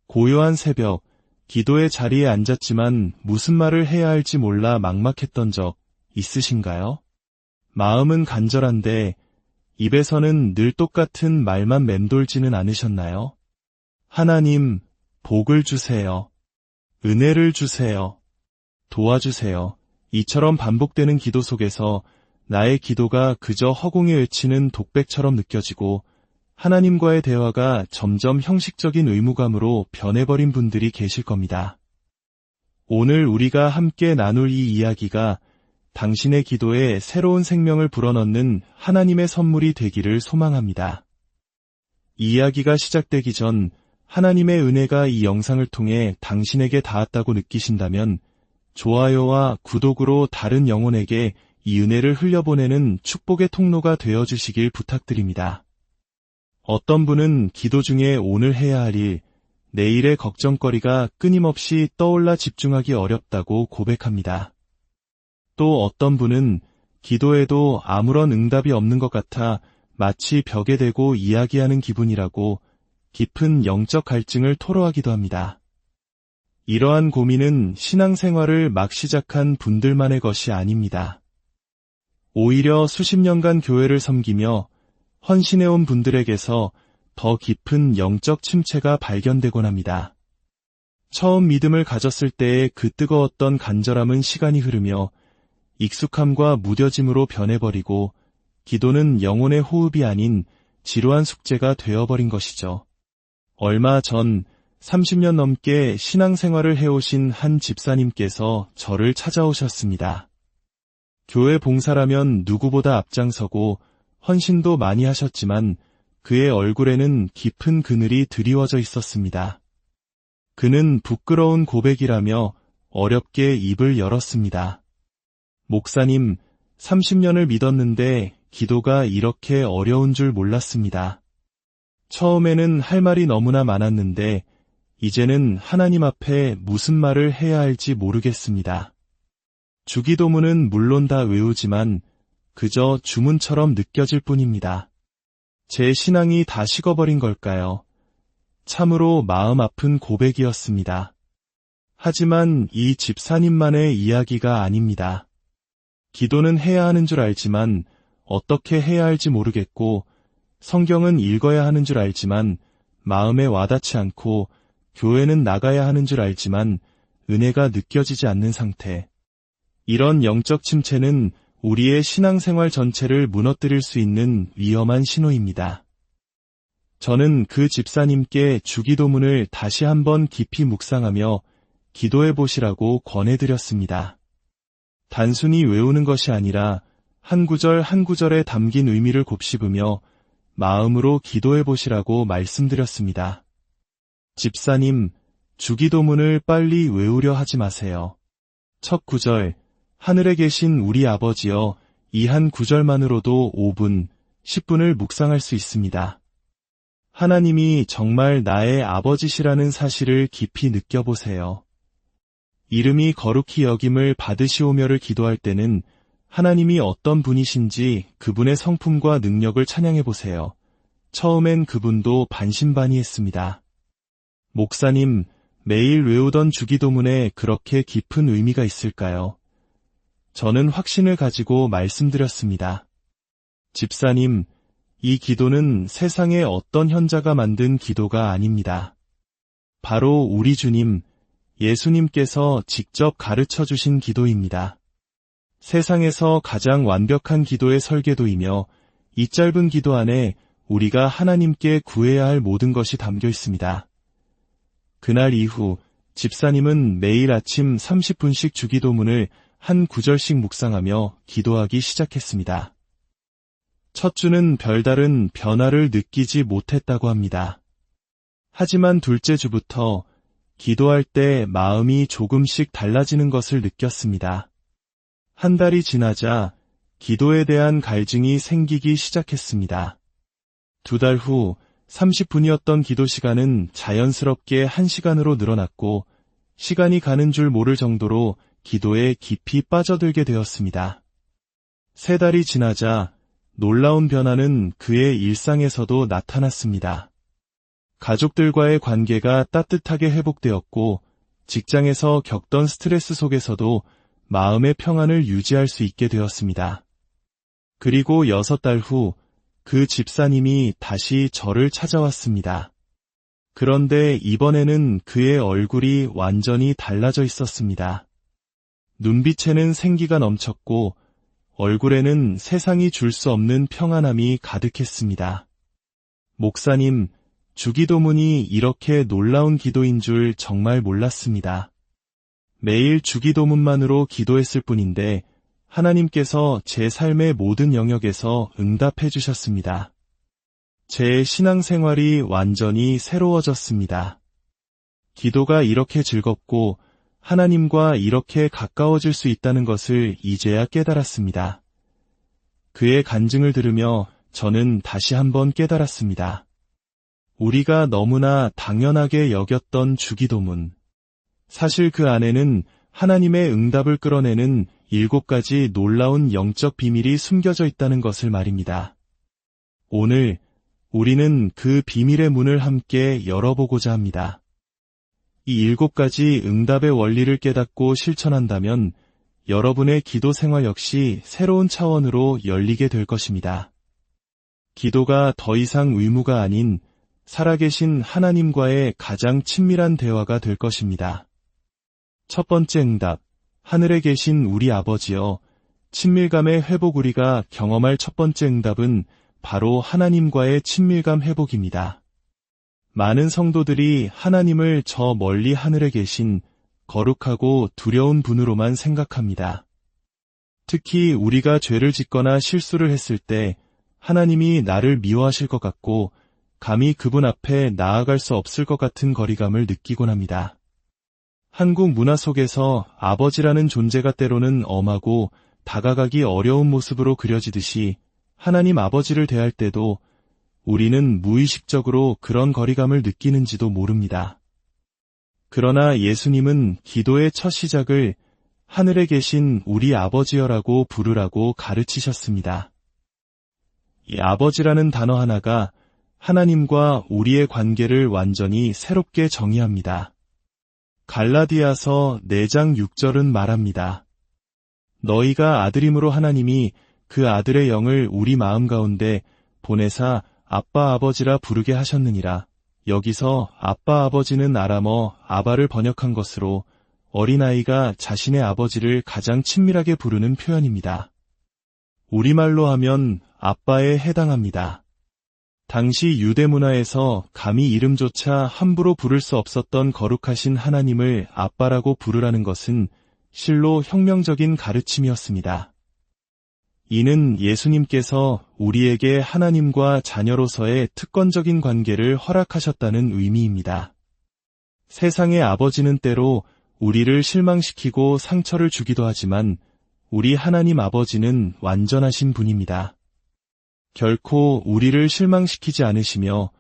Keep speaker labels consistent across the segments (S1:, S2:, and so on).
S1: 고요한 새벽, 기도의 자리에 앉았지만 무슨 말을 해야 할지 몰라 막막했던 적 있으신가요? 마음은 간절한데 입에서는 늘 똑같은 말만 맴돌지는 않으셨나요? 하나님, 복을 주세요. 은혜를 주세요. 도와주세요. 이처럼 반복되는 기도 속에서 나의 기도가 그저 허공에 외치는 독백처럼 느껴지고 하나님과의 대화가 점점 형식적인 의무감으로 변해버린 분들이 계실 겁니다. 오늘 우리가 함께 나눌 이 이야기가 당신의 기도에 새로운 생명을 불어넣는 하나님의 선물이 되기를 소망합니다. 이야기가 시작되기 전 하나님의 은혜가 이 영상을 통해 당신에게 닿았다고 느끼신다면 좋아요와 구독으로 다른 영혼에게 이 은혜를 흘려보내는 축복의 통로가 되어주시길 부탁드립니다. 어떤 분은 기도 중에 오늘 해야 할 일, 내일의 걱정거리가 끊임없이 떠올라 집중하기 어렵다고 고백합니다. 또 어떤 분은 기도해도 아무런 응답이 없는 것 같아 마치 벽에 대고 이야기하는 기분이라고 깊은 영적 갈증을 토로하기도 합니다. 이러한 고민은 신앙생활을 막 시작한 분들만의 것이 아닙니다. 오히려 수십 년간 교회를 섬기며 헌신해온 분들에게서 더 깊은 영적 침체가 발견되곤 합니다. 처음 믿음을 가졌을 때의 그 뜨거웠던 간절함은 시간이 흐르며 익숙함과 무뎌짐으로 변해버리고 기도는 영혼의 호흡이 아닌 지루한 숙제가 되어버린 것이죠. 얼마 전 30년 넘게 신앙생활을 해오신 한 집사님께서 저를 찾아오셨습니다. 교회 봉사라면 누구보다 앞장서고 헌신도 많이 하셨지만 그의 얼굴에는 깊은 그늘이 드리워져 있었습니다. 그는 부끄러운 고백이라며 어렵게 입을 열었습니다. 목사님, 30년을 믿었는데 기도가 이렇게 어려운 줄 몰랐습니다. 처음에는 할 말이 너무나 많았는데 이제는 하나님 앞에 무슨 말을 해야 할지 모르겠습니다. 주기도문은 물론 다 외우지만 그저 주문처럼 느껴질 뿐입니다. 제 신앙이 다 식어버린 걸까요? 참으로 마음 아픈 고백이었습니다. 하지만 이 집사님만의 이야기가 아닙니다. 기도는 해야 하는 줄 알지만 어떻게 해야 할지 모르겠고 성경은 읽어야 하는 줄 알지만 마음에 와닿지 않고 교회는 나가야 하는 줄 알지만 은혜가 느껴지지 않는 상태. 이런 영적 침체는 우리의 신앙생활 전체를 무너뜨릴 수 있는 위험한 신호입니다. 저는 그 집사님께 주기도문을 다시 한번 깊이 묵상하며 기도해 보시라고 권해드렸습니다. 단순히 외우는 것이 아니라 한 구절 한 구절에 담긴 의미를 곱씹으며 마음으로 기도해 보시라고 말씀드렸습니다. 집사님, 주기도문을 빨리 외우려 하지 마세요. 첫 구절, 하늘에 계신 우리 아버지여, 이 한 구절만으로도 5분, 10분을 묵상할 수 있습니다. 하나님이 정말 나의 아버지시라는 사실을 깊이 느껴보세요. 이름이 거룩히 여김을 받으시오며를 기도할 때는 하나님이 어떤 분이신지 그분의 성품과 능력을 찬양해보세요. 처음엔 그분도 반신반의했습니다. 목사님, 매일 외우던 주기도문에 그렇게 깊은 의미가 있을까요? 저는 확신을 가지고 말씀드렸습니다. 집사님, 이 기도는 세상의 어떤 현자가 만든 기도가 아닙니다. 바로 우리 주님, 예수님께서 직접 가르쳐 주신 기도입니다. 세상에서 가장 완벽한 기도의 설계도이며 이 짧은 기도 안에 우리가 하나님께 구해야 할 모든 것이 담겨 있습니다. 그날 이후 집사님은 매일 아침 30분씩 주기도문을 한 구절씩 묵상하며 기도하기 시작했습니다. 첫 주는 별다른 변화를 느끼지 못했다고 합니다. 하지만 둘째 주부터 기도할 때 마음이 조금씩 달라지는 것을 느꼈습니다. 한 달이 지나자 기도에 대한 갈증이 생기기 시작했습니다. 2달 후 30분이었던 기도 시간은 자연스럽게 1시간으로 늘어났고 시간이 가는 줄 모를 정도로 기도에 깊이 빠져들게 되었습니다. 3달이 지나자 놀라운 변화는 그의 일상에서도 나타났습니다. 가족들과의 관계가 따뜻하게 회복되었고, 직장에서 겪던 스트레스 속에서도 마음의 평안을 유지할 수 있게 되었습니다. 그리고 6달 후 그 집사님이 다시 저를 찾아왔습니다. 그런데 이번에는 그의 얼굴이 완전히 달라져 있었습니다. 눈빛에는 생기가 넘쳤고 얼굴에는 세상이 줄 수 없는 평안함이 가득했습니다. 목사님, 주기도문이 이렇게 놀라운 기도인 줄 정말 몰랐습니다. 매일 주기도문만으로 기도했을 뿐인데 하나님께서 제 삶의 모든 영역에서 응답해 주셨습니다. 제 신앙생활이 완전히 새로워졌습니다. 기도가 이렇게 즐겁고 하나님과 이렇게 가까워질 수 있다는 것을 이제야 깨달았습니다. 그의 간증을 들으며 저는 다시 한번 깨달았습니다. 우리가 너무나 당연하게 여겼던 주기도문. 사실 그 안에는 하나님의 응답을 끌어내는 7가지 놀라운 영적 비밀이 숨겨져 있다는 것을 말입니다. 오늘 우리는 그 비밀의 문을 함께 열어보고자 합니다. 이 7가지 응답의 원리를 깨닫고 실천한다면 여러분의 기도 생활 역시 새로운 차원으로 열리게 될 것입니다. 기도가 더 이상 의무가 아닌 살아계신 하나님과의 가장 친밀한 대화가 될 것입니다. 첫 번째 응답, 하늘에 계신 우리 아버지여, 친밀감의 회복. 우리가 경험할 첫 번째 응답은 바로 하나님과의 친밀감 회복입니다. 많은 성도들이 하나님을 저 멀리 하늘에 계신 거룩하고 두려운 분으로만 생각합니다. 특히 우리가 죄를 짓거나 실수를 했을 때 하나님이 나를 미워하실 것 같고 감히 그분 앞에 나아갈 수 없을 것 같은 거리감을 느끼곤 합니다. 한국 문화 속에서 아버지라는 존재가 때로는 엄하고 다가가기 어려운 모습으로 그려지듯이 하나님 아버지를 대할 때도 우리는 무의식적으로 그런 거리감을 느끼는지도 모릅니다. 그러나 예수님은 기도의 첫 시작을 하늘에 계신 우리 아버지여라고 부르라고 가르치셨습니다. 이 아버지라는 단어 하나가 하나님과 우리의 관계를 완전히 새롭게 정의합니다. 갈라디아서 4장 6절은 말합니다. 너희가 아들임으로 하나님이 그 아들의 영을 우리 마음 가운데 보내사 아빠 아버지라 부르게 하셨느니라. 여기서 아빠 아버지는 아람어 아바를 번역한 것으로 어린아이가 자신의 아버지를 가장 친밀하게 부르는 표현입니다. 우리말로 하면 아빠에 해당합니다. 당시 유대 문화에서 감히 이름조차 함부로 부를 수 없었던 거룩하신 하나님을 아빠라고 부르라는 것은 실로 혁명적인 가르침이었습니다. 이는 예수님께서 우리에게 하나님과 자녀로서의 특권적인 관계를 허락하셨다는 의미입니다. 세상의 아버지는 때로 우리를 실망시키고 상처를 주기도 하지만 우리 하나님 아버지는 완전하신 분입니다. 결코 우리를 실망시키지 않으시며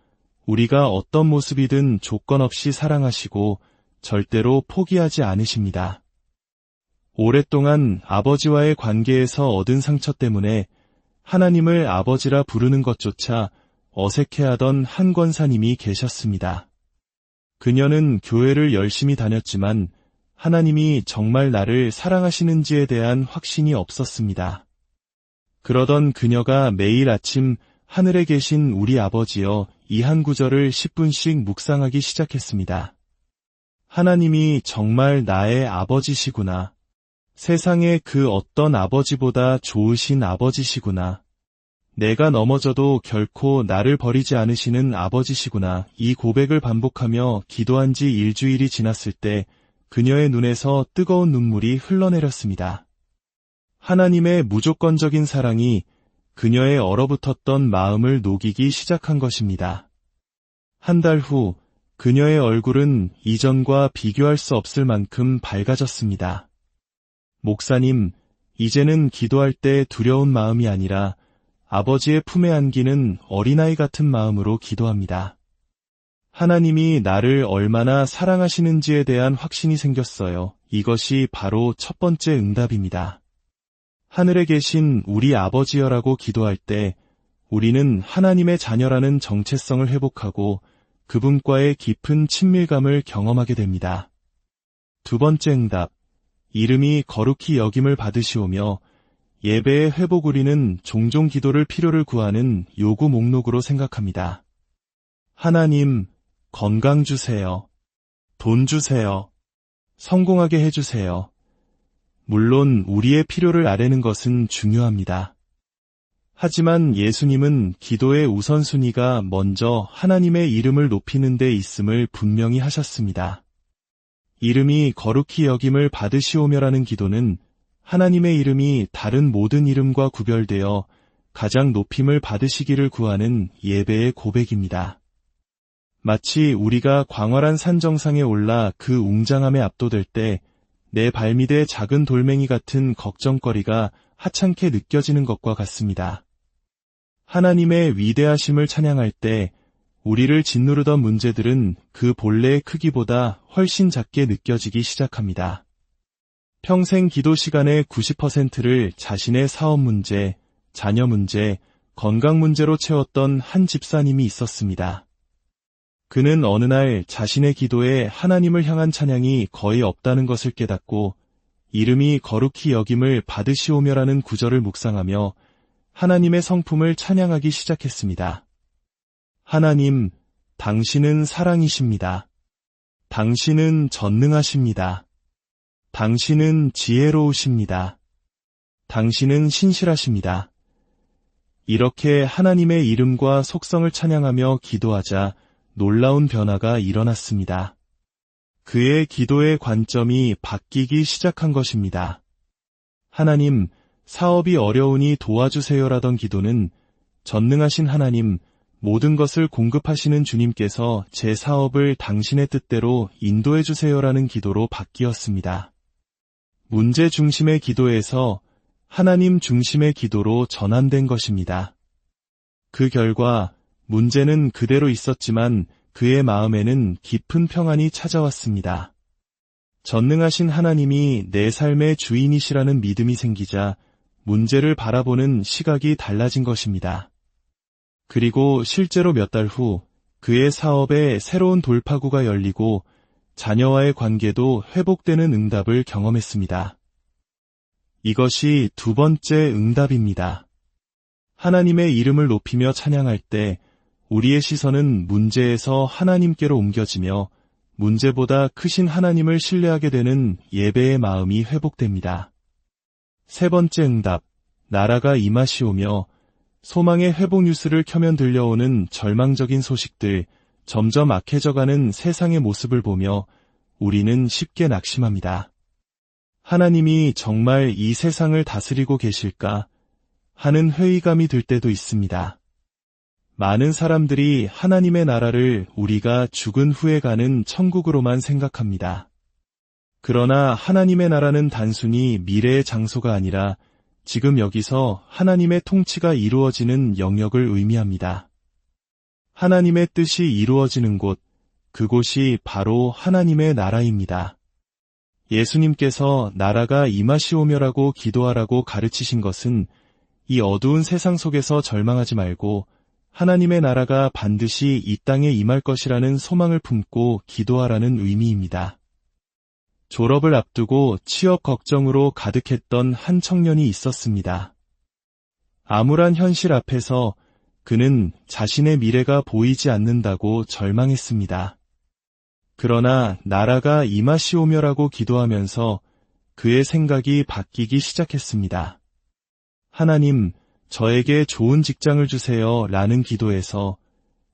S1: 우리가 어떤 모습이든 조건 없이 사랑하시고 절대로 포기하지 않으십니다. 오랫동안 아버지와의 관계에서 얻은 상처 때문에 하나님을 아버지라 부르는 것조차 어색해하던 한 권사님이 계셨습니다. 그녀는 교회를 열심히 다녔지만 하나님이 정말 나를 사랑하시는지에 대한 확신이 없었습니다. 그러던 그녀가 매일 아침 하늘에 계신 우리 아버지여 이 한 구절을 10분씩 묵상하기 시작했습니다. 하나님이 정말 나의 아버지시구나. 세상의 그 어떤 아버지보다 좋으신 아버지시구나. 내가 넘어져도 결코 나를 버리지 않으시는 아버지시구나. 이 고백을 반복하며 기도한 지 일주일이 지났을 때 그녀의 눈에서 뜨거운 눈물이 흘러내렸습니다. 하나님의 무조건적인 사랑이 그녀의 얼어붙었던 마음을 녹이기 시작한 것입니다. 한 달 후 그녀의 얼굴은 이전과 비교할 수 없을 만큼 밝아졌습니다. 목사님, 이제는 기도할 때 두려운 마음이 아니라 아버지의 품에 안기는 어린아이 같은 마음으로 기도합니다. 하나님이 나를 얼마나 사랑하시는지에 대한 확신이 생겼어요. 이것이 바로 첫 번째 응답입니다. 하늘에 계신 우리 아버지여라고 기도할 때 우리는 하나님의 자녀라는 정체성을 회복하고 그분과의 깊은 친밀감을 경험하게 됩니다. 두 번째 응답, 이름이 거룩히 여김을 받으시오며 예배의 회복 우리는 종종 기도를 필요를 구하는 요구 목록으로 생각합니다. 하나님, 건강 주세요. 돈 주세요. 성공하게 해주세요. 물론 우리의 필요를 아뢰는 것은 중요합니다. 하지만 예수님은 기도의 우선순위가 먼저 하나님의 이름을 높이는 데 있음을 분명히 하셨습니다. 이름이 거룩히 여김을 받으시오며라는 기도는 하나님의 이름이 다른 모든 이름과 구별되어 가장 높임을 받으시기를 구하는 예배의 고백입니다. 마치 우리가 광활한 산 정상에 올라 그 웅장함에 압도될 때 내 발밑에 작은 돌멩이 같은 걱정거리가 하찮게 느껴지는 것과 같습니다. 하나님의 위대하심을 찬양할 때 우리를 짓누르던 문제들은 그 본래의 크기보다 훨씬 작게 느껴지기 시작합니다. 평생 기도 시간의 90%를 자신의 사업 문제, 자녀 문제, 건강 문제로 채웠던 한 집사님이 있었습니다. 그는 어느 날 자신의 기도에 하나님을 향한 찬양이 거의 없다는 것을 깨닫고 이름이 거룩히 여김을 받으시오며라는 구절을 묵상하며 하나님의 성품을 찬양하기 시작했습니다. 하나님, 당신은 사랑이십니다. 당신은 전능하십니다. 당신은 지혜로우십니다. 당신은 신실하십니다. 이렇게 하나님의 이름과 속성을 찬양하며 기도하자 놀라운 변화가 일어났습니다. 그의 기도의 관점이 바뀌기 시작한 것입니다. 하나님, 사업이 어려우니 도와주세요라던 기도는 전능하신 하나님, 모든 것을 공급하시는 주님께서 제 사업을 당신의 뜻대로 인도해 주세요라는 기도로 바뀌었습니다. 문제 중심의 기도에서 하나님 중심의 기도로 전환된 것입니다. 그 결과 문제는 그대로 있었지만 그의 마음에는 깊은 평안이 찾아왔습니다. 전능하신 하나님이 내 삶의 주인이시라는 믿음이 생기자 문제를 바라보는 시각이 달라진 것입니다. 그리고 실제로 몇 달 후 그의 사업에 새로운 돌파구가 열리고 자녀와의 관계도 회복되는 응답을 경험했습니다. 이것이 두 번째 응답입니다. 하나님의 이름을 높이며 찬양할 때 우리의 시선은 문제에서 하나님께로 옮겨지며 문제보다 크신 하나님을 신뢰하게 되는 예배의 마음이 회복됩니다. 세 번째 응답, 나라가 임하시오며 소망의 회복 뉴스를 켜면 들려오는 절망적인 소식들, 점점 악해져가는 세상의 모습을 보며 우리는 쉽게 낙심합니다. 하나님이 정말 이 세상을 다스리고 계실까 하는 회의감이 들 때도 있습니다. 많은 사람들이 하나님의 나라를 우리가 죽은 후에 가는 천국으로만 생각합니다. 그러나 하나님의 나라는 단순히 미래의 장소가 아니라 지금 여기서 하나님의 통치가 이루어지는 영역을 의미합니다. 하나님의 뜻이 이루어지는 곳, 그곳이 바로 하나님의 나라입니다. 예수님께서 나라가 임하시오며라고 기도하라고 가르치신 것은 이 어두운 세상 속에서 절망하지 말고 하나님의 나라가 반드시 이 땅에 임할 것이라는 소망을 품고 기도하라는 의미입니다. 졸업을 앞두고 취업 걱정으로 가득했던 한 청년이 있었습니다. 암울한 현실 앞에서 그는 자신의 미래가 보이지 않는다고 절망했습니다. 그러나 나라가 임하시오며라고 기도하면서 그의 생각이 바뀌기 시작했습니다. 하나님, 저에게 좋은 직장을 주세요 라는 기도에서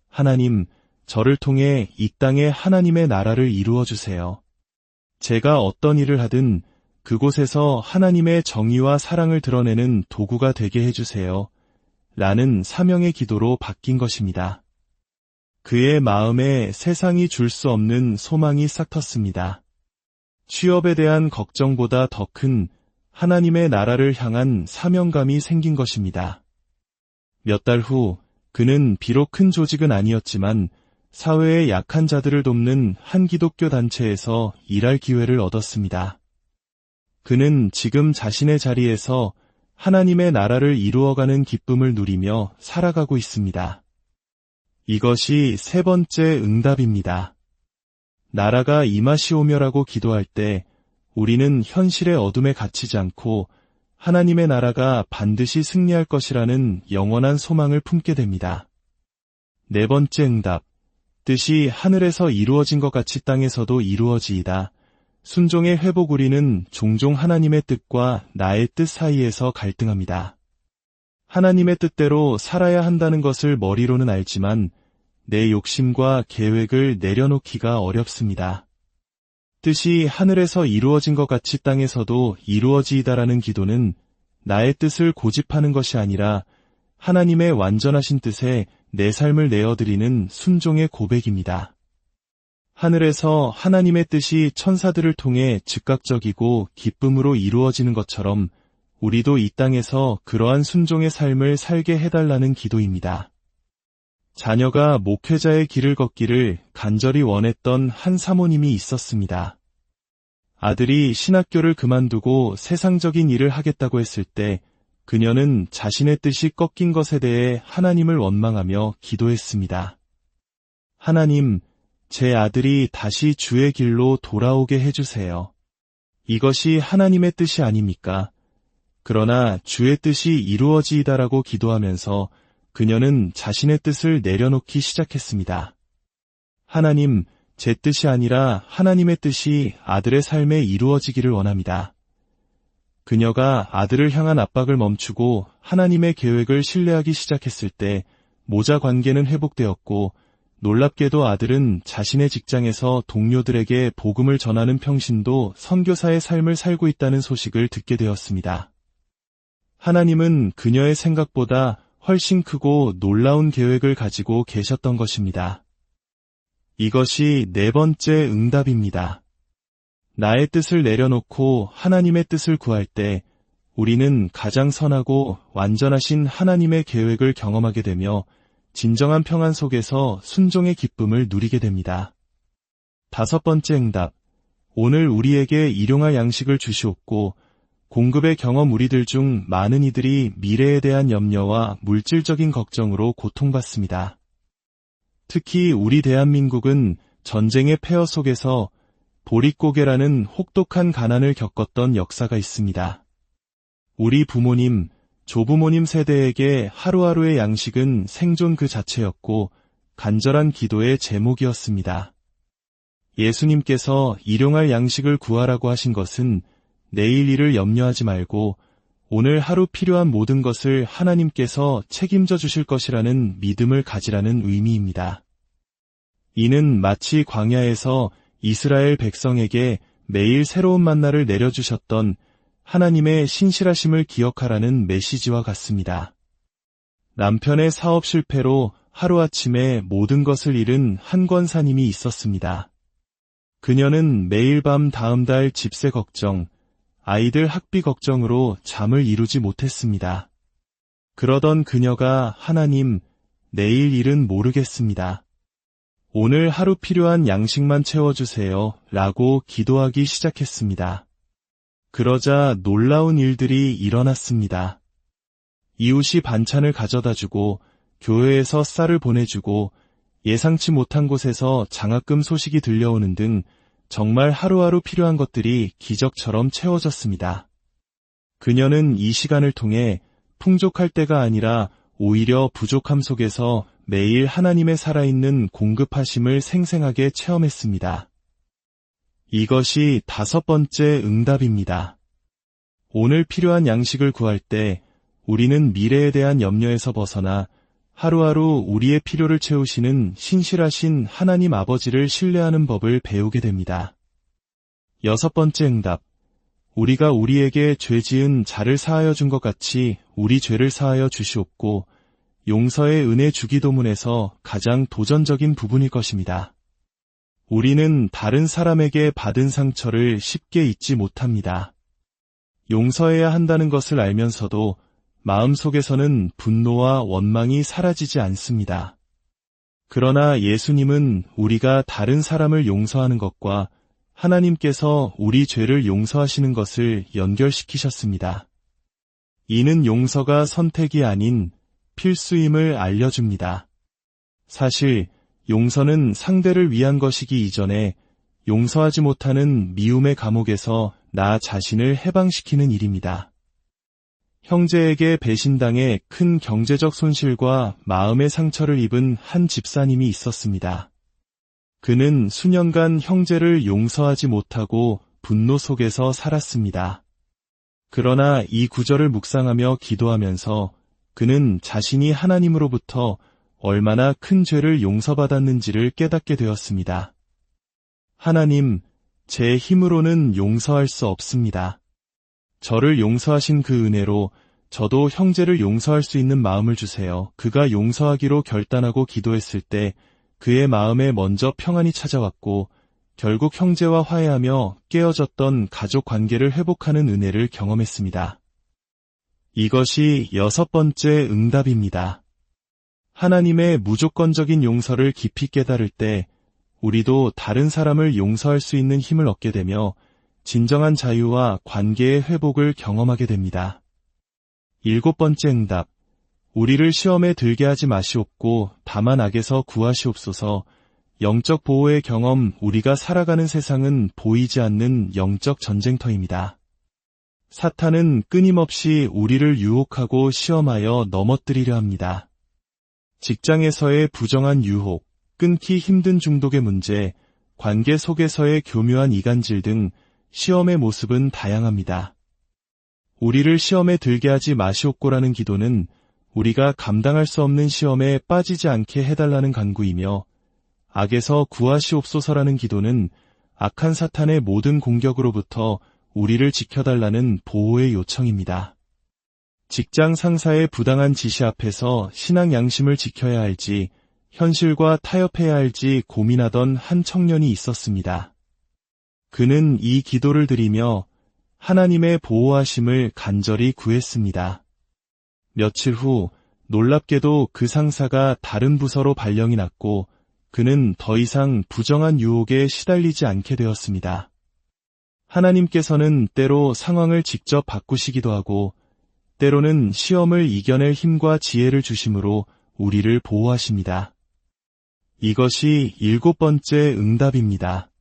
S1: 하나님, 저를 통해 이 땅에 하나님의 나라를 이루어 주세요. 제가 어떤 일을 하든 그곳에서 하나님의 정의와 사랑을 드러내는 도구가 되게 해주세요 라는 사명의 기도로 바뀐 것입니다. 그의 마음에 세상이 줄 수 없는 소망이 싹 텄습니다. 취업에 대한 걱정보다 더 큰 하나님의 나라를 향한 사명감이 생긴 것입니다. 몇 달 후 그는 비록 큰 조직은 아니었지만 사회의 약한 자들을 돕는 한 기독교 단체에서 일할 기회를 얻었습니다. 그는 지금 자신의 자리에서 하나님의 나라를 이루어가는 기쁨을 누리며 살아가고 있습니다. 이것이 세 번째 응답입니다. 나라가 임하시오며라고 기도할 때 우리는 현실의 어둠에 갇히지 않고 하나님의 나라가 반드시 승리할 것이라는 영원한 소망을 품게 됩니다. 네 번째 응답, 뜻이 하늘에서 이루어진 것 같이 땅에서도 이루어지이다. 순종의 회복. 우리는 종종 하나님의 뜻과 나의 뜻 사이에서 갈등합니다. 하나님의 뜻대로 살아야 한다는 것을 머리로는 알지만 내 욕심과 계획을 내려놓기가 어렵습니다. 뜻이 하늘에서 이루어진 것 같이 땅에서도 이루어지이다라는 기도는 나의 뜻을 고집하는 것이 아니라 하나님의 완전하신 뜻에 내 삶을 내어드리는 순종의 고백입니다. 하늘에서 하나님의 뜻이 천사들을 통해 즉각적이고 기쁨으로 이루어지는 것처럼 우리도 이 땅에서 그러한 순종의 삶을 살게 해달라는 기도입니다. 자녀가 목회자의 길을 걷기를 간절히 원했던 한 사모님이 있었습니다. 아들이 신학교를 그만두고 세상적인 일을 하겠다고 했을 때 그녀는 자신의 뜻이 꺾인 것에 대해 하나님을 원망하며 기도했습니다. 하나님, 제 아들이 다시 주의 길로 돌아오게 해주세요. 이것이 하나님의 뜻이 아닙니까? 그러나 주의 뜻이 이루어지이다라고 기도하면서 그녀는 자신의 뜻을 내려놓기 시작했습니다. 하나님, 제 뜻이 아니라 하나님의 뜻이 아들의 삶에 이루어지기를 원합니다. 그녀가 아들을 향한 압박을 멈추고 하나님의 계획을 신뢰하기 시작했을 때 모자 관계는 회복되었고 놀랍게도 아들은 자신의 직장에서 동료들에게 복음을 전하는 평신도 선교사의 삶을 살고 있다는 소식을 듣게 되었습니다. 하나님은 그녀의 생각보다 훨씬 크고 놀라운 계획을 가지고 계셨던 것입니다. 이것이 네 번째 응답입니다. 나의 뜻을 내려놓고 하나님의 뜻을 구할 때 우리는 가장 선하고 완전하신 하나님의 계획을 경험하게 되며 진정한 평안 속에서 순종의 기쁨을 누리게 됩니다. 다섯 번째 응답, 오늘 우리에게 일용할 양식을 주시옵고 공급의 경험. 우리들 중 많은 이들이 미래에 대한 염려와 물질적인 걱정으로 고통받습니다. 특히 우리 대한민국은 전쟁의 폐허 속에서 보릿고개라는 혹독한 가난을 겪었던 역사가 있습니다. 우리 부모님, 조부모님 세대에게 하루하루의 양식은 생존 그 자체였고 간절한 기도의 제목이었습니다. 예수님께서 일용할 양식을 구하라고 하신 것은 내일 일을 염려하지 말고 오늘 하루 필요한 모든 것을 하나님께서 책임져 주실 것이라는 믿음을 가지라는 의미입니다. 이는 마치 광야에서 이스라엘 백성에게 매일 새로운 만나를 내려주셨던 하나님의 신실하심을 기억하라는 메시지와 같습니다. 남편의 사업 실패로 하루아침에 모든 것을 잃은 한 권사님이 있었습니다. 그녀는 매일 밤 다음 달 집세 걱정, 아이들 학비 걱정으로 잠을 이루지 못했습니다. 그러던 그녀가 하나님, 내일 일은 모르겠습니다. 오늘 하루 필요한 양식만 채워주세요 라고 기도하기 시작했습니다. 그러자 놀라운 일들이 일어났습니다. 이웃이 반찬을 가져다주고 교회에서 쌀을 보내주고 예상치 못한 곳에서 장학금 소식이 들려오는 등 정말 하루하루 필요한 것들이 기적처럼 채워졌습니다. 그녀는 이 시간을 통해 풍족할 때가 아니라 오히려 부족함 속에서 매일 하나님의 살아있는 공급하심을 생생하게 체험했습니다. 이것이 다섯 번째 응답입니다. 오늘 필요한 양식을 구할 때 우리는 미래에 대한 염려에서 벗어나 하루하루 우리의 필요를 채우시는 신실하신 하나님 아버지를 신뢰하는 법을 배우게 됩니다. 여섯 번째 응답, 우리가 우리에게 죄 지은 자를 사하여 준 것 같이 우리 죄를 사하여 주시옵고 용서의 은혜 주기도문에서 가장 도전적인 부분일 것입니다. 우리는 다른 사람에게 받은 상처를 쉽게 잊지 못합니다. 용서해야 한다는 것을 알면서도 마음속에서는 분노와 원망이 사라지지 않습니다. 그러나 예수님은 우리가 다른 사람을 용서하는 것과 하나님께서 우리 죄를 용서하시는 것을 연결시키셨습니다. 이는 용서가 선택이 아닌 필수임을 알려줍니다. 사실 용서는 상대를 위한 것이기 이전에 용서하지 못하는 미움의 감옥에서 나 자신을 해방시키는 일입니다. 형제에게 배신당해 큰 경제적 손실과 마음의 상처를 입은 한 집사님이 있었습니다. 그는 수년간 형제를 용서하지 못하고 분노 속에서 살았습니다. 그러나 이 구절을 묵상하며 기도하면서 그는 자신이 하나님으로부터 얼마나 큰 죄를 용서받았는지를 깨닫게 되었습니다. 하나님, 제 힘으로는 용서할 수 없습니다. 저를 용서하신 그 은혜로 저도 형제를 용서할 수 있는 마음을 주세요. 그가 용서하기로 결단하고 기도했을 때 그의 마음에 먼저 평안이 찾아왔고 결국 형제와 화해하며 깨어졌던 가족 관계를 회복하는 은혜를 경험했습니다. 이것이 6번째 응답입니다. 하나님의 무조건적인 용서를 깊이 깨달을 때 우리도 다른 사람을 용서할 수 있는 힘을 얻게 되며 진정한 자유와 관계의 회복을 경험하게 됩니다. 7번째 응답. 우리를 시험에 들게 하지 마시옵고 다만 악에서 구하시옵소서. 영적 보호의 경험. 우리가 살아가는 세상은 보이지 않는 영적 전쟁터입니다. 사탄은 끊임없이 우리를 유혹하고 시험하여 넘어뜨리려 합니다. 직장에서의 부정한 유혹, 끊기 힘든 중독의 문제, 관계 속에서의 교묘한 이간질 등 시험의 모습은 다양합니다. 우리를 시험에 들게 하지 마시옵고라는 기도는 우리가 감당할 수 없는 시험에 빠지지 않게 해달라는 간구이며 악에서 구하시옵소서라는 기도는 악한 사탄의 모든 공격으로부터 우리를 지켜달라는 보호의 요청입니다. 직장 상사의 부당한 지시 앞에서 신앙 양심을 지켜야 할지 현실과 타협해야 할지 고민하던 한 청년이 있었습니다. 그는 이 기도를 드리며 하나님의 보호하심을 간절히 구했습니다. 며칠 후 놀랍게도 그 상사가 다른 부서로 발령이 났고 그는 더 이상 부정한 유혹에 시달리지 않게 되었습니다. 하나님께서는 때로 상황을 직접 바꾸시기도 하고 때로는 시험을 이겨낼 힘과 지혜를 주심으로 우리를 보호하십니다. 이것이 7번째 응답입니다.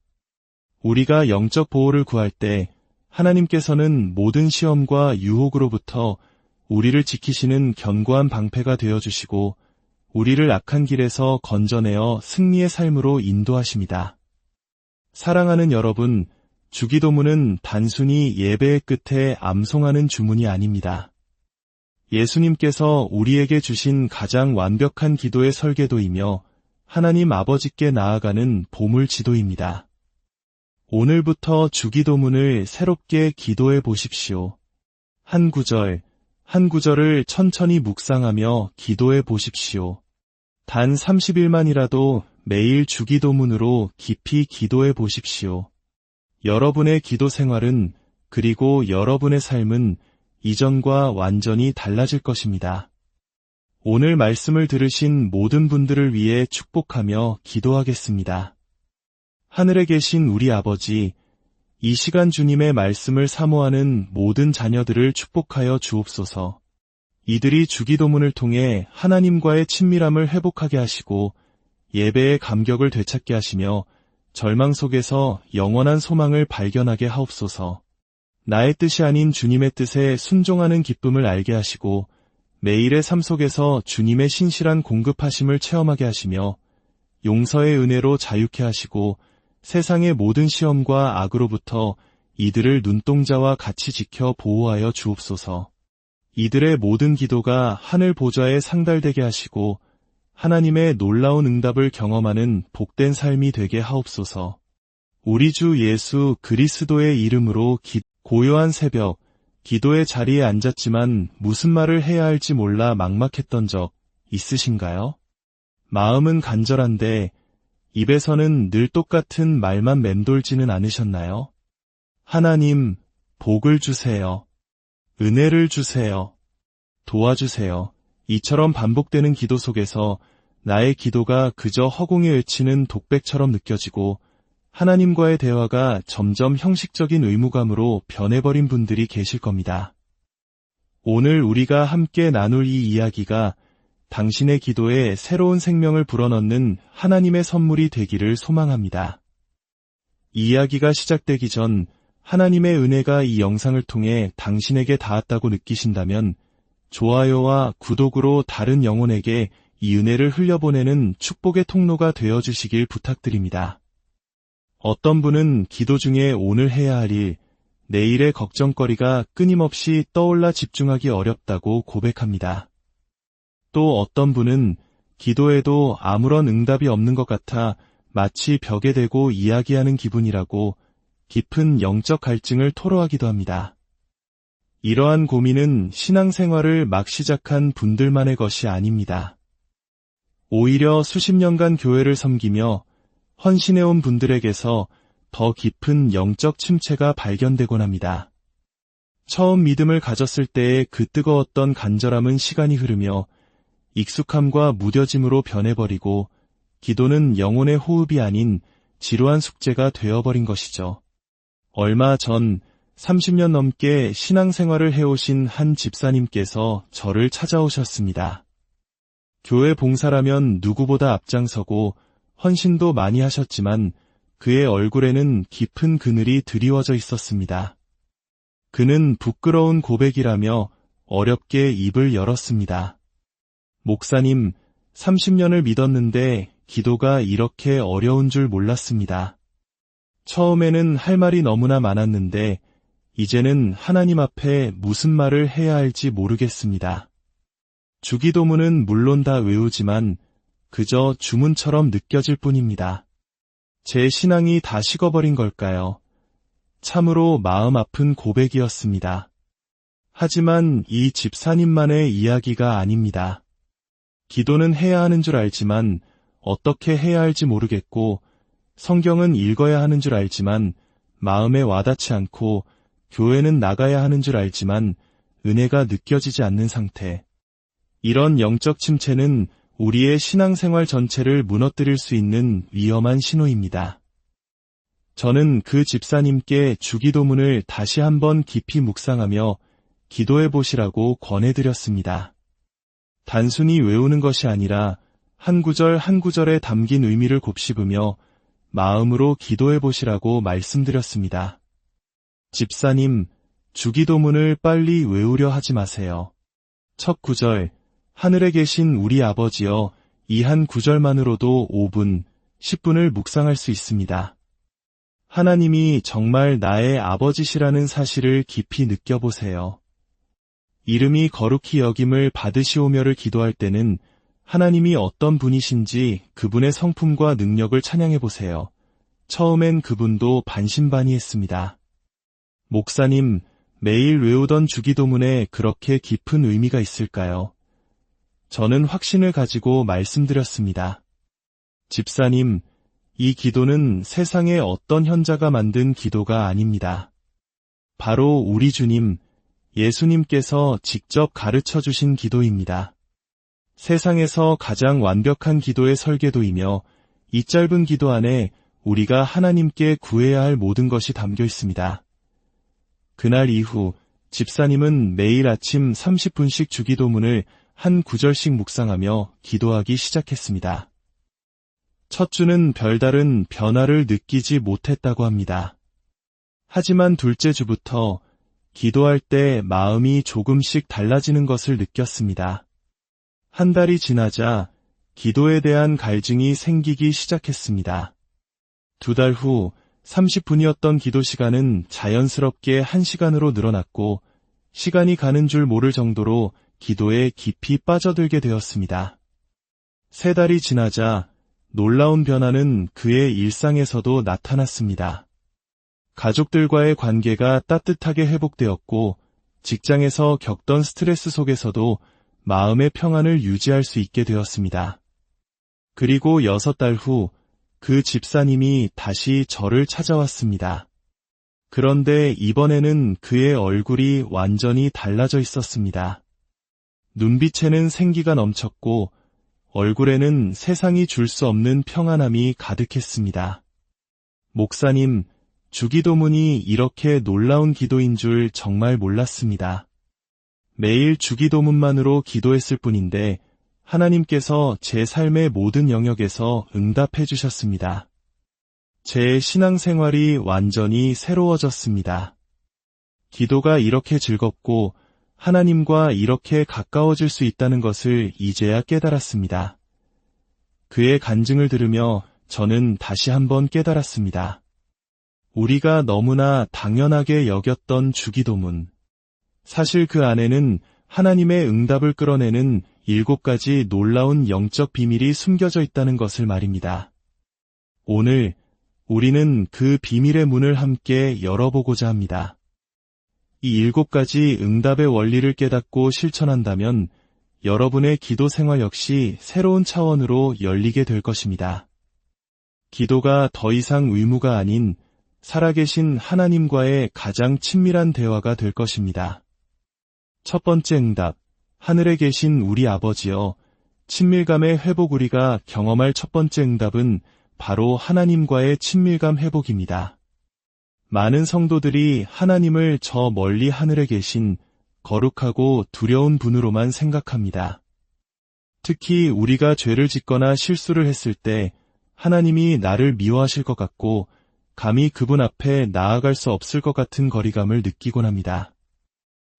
S1: 우리가 영적 보호를 구할 때 하나님께서는 모든 시험과 유혹으로부터 우리를 지키시는 견고한 방패가 되어주시고 우리를 악한 길에서 건져내어 승리의 삶으로 인도하십니다. 사랑하는 여러분, 주기도문은 단순히 예배의 끝에 암송하는 주문이 아닙니다. 예수님께서 우리에게 주신 가장 완벽한 기도의 설계도이며 하나님 아버지께 나아가는 보물 지도입니다. 오늘부터 주기도문을 새롭게 기도해 보십시오. 한 구절, 한 구절을 천천히 묵상하며 기도해 보십시오. 단 30일만이라도 매일 주기도문으로 깊이 기도해 보십시오. 여러분의 기도 생활은 그리고 여러분의 삶은 이전과 완전히 달라질 것입니다. 오늘 말씀을 들으신 모든 분들을 위해 축복하며 기도하겠습니다. 하늘에 계신 우리 아버지, 이 시간 주님의 말씀을 사모하는 모든 자녀들을 축복하여 주옵소서. 이들이 주기도문을 통해 하나님과의 친밀함을 회복하게 하시고 예배의 감격을 되찾게 하시며 절망 속에서 영원한 소망을 발견하게 하옵소서. 나의 뜻이 아닌 주님의 뜻에 순종하는 기쁨을 알게 하시고 매일의 삶 속에서 주님의 신실한 공급하심을 체험하게 하시며 용서의 은혜로 자유케 하시고 세상의 모든 시험과 악으로부터 이들을 눈동자와 같이 지켜 보호하여 주옵소서. 이들의 모든 기도가 하늘 보좌에 상달되게 하시고 하나님의 놀라운 응답을 경험하는 복된 삶이 되게 하옵소서. 우리 주 예수 그리스도의 이름으로 고요한 새벽, 기도의 자리에 앉았지만 무슨 말을 해야 할지 몰라 막막했던 적 있으신가요? 마음은 간절한데 입에서는 늘 똑같은 말만 맴돌지는 않으셨나요? 하나님, 복을 주세요. 은혜를 주세요. 도와주세요. 이처럼 반복되는 기도 속에서 나의 기도가 그저 허공에 외치는 독백처럼 느껴지고 하나님과의 대화가 점점 형식적인 의무감으로 변해버린 분들이 계실 겁니다. 오늘 우리가 함께 나눌 이 이야기가 당신의 기도에 새로운 생명을 불어넣는 하나님의 선물이 되기를 소망합니다. 이야기가 시작되기 전 하나님의 은혜가 이 영상을 통해 당신에게 닿았다고 느끼신다면 좋아요와 구독으로 다른 영혼에게 이 은혜를 흘려보내는 축복의 통로가 되어주시길 부탁드립니다. 어떤 분은 기도 중에 오늘 해야 할 일, 내일의 걱정거리가 끊임없이 떠올라 집중하기 어렵다고 고백합니다. 또 어떤 분은 기도해도 아무런 응답이 없는 것 같아 마치 벽에 대고 이야기하는 기분이라고 깊은 영적 갈증을 토로하기도 합니다. 이러한 고민은 신앙생활을 막 시작한 분들만의 것이 아닙니다. 오히려 수십 년간 교회를 섬기며 헌신해온 분들에게서 더 깊은 영적 침체가 발견되곤 합니다. 처음 믿음을 가졌을 때의 그 뜨거웠던 간절함은 시간이 흐르며 익숙함과 무뎌짐으로 변해버리고 기도는 영혼의 호흡이 아닌 지루한 숙제가 되어버린 것이죠. 얼마 전 30년 넘게 신앙생활을 해오신 한 집사님께서 저를 찾아오셨습니다. 교회 봉사라면 누구보다 앞장서고 헌신도 많이 하셨지만 그의 얼굴에는 깊은 그늘이 드리워져 있었습니다. 그는 부끄러운 고백이라며 어렵게 입을 열었습니다. 목사님, 30년을 믿었는데 기도가 이렇게 어려운 줄 몰랐습니다. 처음에는 할 말이 너무나 많았는데 이제는 하나님 앞에 무슨 말을 해야 할지 모르겠습니다. 주기도문은 물론 다 외우지만 그저 주문처럼 느껴질 뿐입니다. 제 신앙이 다 식어버린 걸까요? 참으로 마음 아픈 고백이었습니다. 하지만 이 집사님만의 이야기가 아닙니다. 기도는 해야 하는 줄 알지만 어떻게 해야 할지 모르겠고 성경은 읽어야 하는 줄 알지만 마음에 와닿지 않고 교회는 나가야 하는 줄 알지만 은혜가 느껴지지 않는 상태. 이런 영적 침체는 우리의 신앙생활 전체를 무너뜨릴 수 있는 위험한 신호입니다. 저는 그 집사님께 주기도문을 다시 한번 깊이 묵상하며 기도해 보시라고 권해드렸습니다. 단순히 외우는 것이 아니라 한 구절 한 구절에 담긴 의미를 곱씹으며 마음으로 기도해 보시라고 말씀드렸습니다. 집사님, 주기도문을 빨리 외우려 하지 마세요. 첫 구절, 하늘에 계신 우리 아버지여, 이 한 구절만으로도 5분, 10분을 묵상할 수 있습니다. 하나님이 정말 나의 아버지시라는 사실을 깊이 느껴보세요. 이름이 거룩히 여김을 받으시오며를 기도할 때는 하나님이 어떤 분이신지 그분의 성품과 능력을 찬양해보세요. 처음엔 그분도 반신반의했습니다. 목사님, 매일 외우던 주기도문에 그렇게 깊은 의미가 있을까요? 저는 확신을 가지고 말씀드렸습니다. 집사님, 이 기도는 세상의 어떤 현자가 만든 기도가 아닙니다. 바로 우리 주님, 예수님께서 직접 가르쳐 주신 기도입니다. 세상에서 가장 완벽한 기도의 설계도이며 이 짧은 기도 안에 우리가 하나님께 구해야 할 모든 것이 담겨 있습니다. 그날 이후 집사님은 매일 아침 30분씩 주기도문을 한 구절씩 묵상하며 기도하기 시작했습니다. 첫 주는 별다른 변화를 느끼지 못했다고 합니다. 하지만 둘째 주부터 기도할 때 마음이 조금씩 달라지는 것을 느꼈습니다. 한 달이 지나자 기도에 대한 갈증이 생기기 시작했습니다. 2달 후 30분이었던 기도 시간은 자연스럽게 1시간으로 늘어났고 시간이 가는 줄 모를 정도로 기도에 깊이 빠져들게 되었습니다. 3달이 지나자 놀라운 변화는 그의 일상에서도 나타났습니다. 가족들과의 관계가 따뜻하게 회복되었고 직장에서 겪던 스트레스 속에서도 마음의 평안을 유지할 수 있게 되었습니다. 그리고 6달 후 그 집사님이 다시 저를 찾아왔습니다. 그런데 이번에는 그의 얼굴이 완전히 달라져 있었습니다. 눈빛에는 생기가 넘쳤고 얼굴에는 세상이 줄 수 없는 평안함이 가득했습니다. 목사님, 주기도문이 이렇게 놀라운 기도인 줄 정말 몰랐습니다. 매일 주기도문만으로 기도했을 뿐인데 하나님께서 제 삶의 모든 영역에서 응답해 주셨습니다. 제 신앙생활이 완전히 새로워졌습니다. 기도가 이렇게 즐겁고 하나님과 이렇게 가까워질 수 있다는 것을 이제야 깨달았습니다. 그의 간증을 들으며 저는 다시 한번 깨달았습니다. 우리가 너무나 당연하게 여겼던 주기도문. 사실 그 안에는 하나님의 응답을 끌어내는 7가지 놀라운 영적 비밀이 숨겨져 있다는 것을 말입니다. 오늘 우리는 그 비밀의 문을 함께 열어보고자 합니다. 이 7가지 응답의 원리를 깨닫고 실천한다면 여러분의 기도 생활 역시 새로운 차원으로 열리게 될 것입니다. 기도가 더 이상 의무가 아닌 살아계신 하나님과의 가장 친밀한 대화가 될 것입니다. 첫 번째 응답, 하늘에 계신 우리 아버지여, 친밀감의 회복. 우리가 경험할 첫 번째 응답은 바로 하나님과의 친밀감 회복입니다. 많은 성도들이 하나님을 저 멀리 하늘에 계신 거룩하고 두려운 분으로만 생각합니다. 특히 우리가 죄를 짓거나 실수를 했을 때 하나님이 나를 미워하실 것 같고 감히 그분 앞에 나아갈 수 없을 것 같은 거리감을 느끼곤 합니다.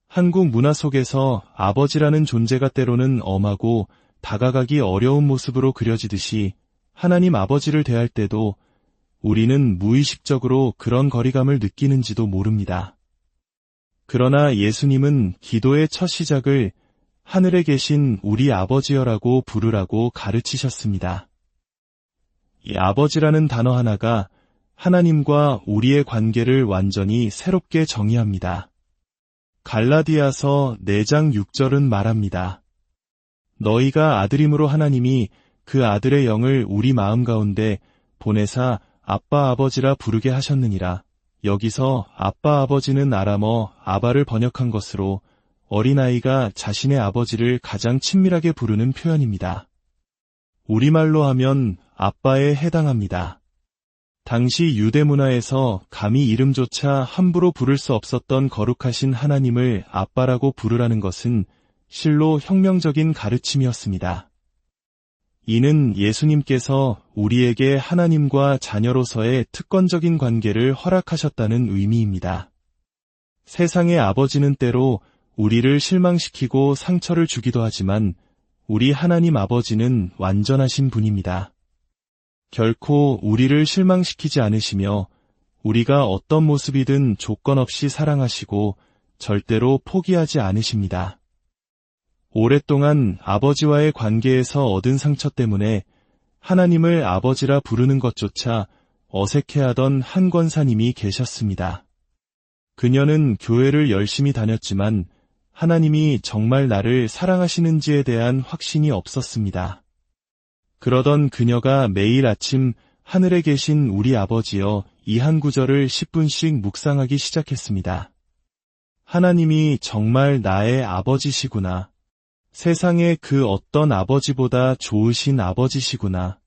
S1: 한국 문화 속에서 아버지라는 존재가 때로는 엄하고 다가가기 어려운 모습으로 그려지듯이 하나님 아버지를 대할 때도 우리는 무의식적으로 그런 거리감을 느끼는지도 모릅니다. 그러나 예수님은 기도의 첫 시작을 하늘에 계신 우리 아버지여라고 부르라고 가르치셨습니다. 이 아버지라는 단어 하나가 하나님과 우리의 관계를 완전히 새롭게 정의합니다. 갈라디아서 4장 6절은 말합니다. 너희가 아들임으로 하나님이 그 아들의 영을 우리 마음 가운데 보내사 아빠 아버지라 부르게 하셨느니라. 여기서 아빠 아버지는 아람어 아바를 번역한 것으로 어린아이가 자신의 아버지를 가장 친밀하게 부르는 표현입니다. 우리말로 하면 아빠에 해당합니다. 당시 유대 문화에서 감히 이름조차 함부로 부를 수 없었던 거룩하신 하나님을 아빠라고 부르라는 것은 실로 혁명적인 가르침이었습니다. 이는 예수님께서 우리에게 하나님과 자녀로서의 특권적인 관계를 허락하셨다는 의미입니다. 세상의 아버지는 때로 우리를 실망시키고 상처를 주기도 하지만 우리 하나님 아버지는 완전하신 분입니다. 결코 우리를 실망시키지 않으시며 우리가 어떤 모습이든 조건 없이 사랑하시고 절대로 포기하지 않으십니다. 오랫동안 아버지와의 관계에서 얻은 상처 때문에 하나님을 아버지라 부르는 것조차 어색해하던 한 권사님이 계셨습니다. 그녀는 교회를 열심히 다녔지만 하나님이 정말 나를 사랑하시는지에 대한 확신이 없었습니다. 그러던 그녀가 매일 아침 하늘에 계신 우리 아버지여 이 한 구절을 10분씩 묵상하기 시작했습니다. 하나님이 정말 나의 아버지시구나. 세상의 그 어떤 아버지보다 좋으신 아버지시구나.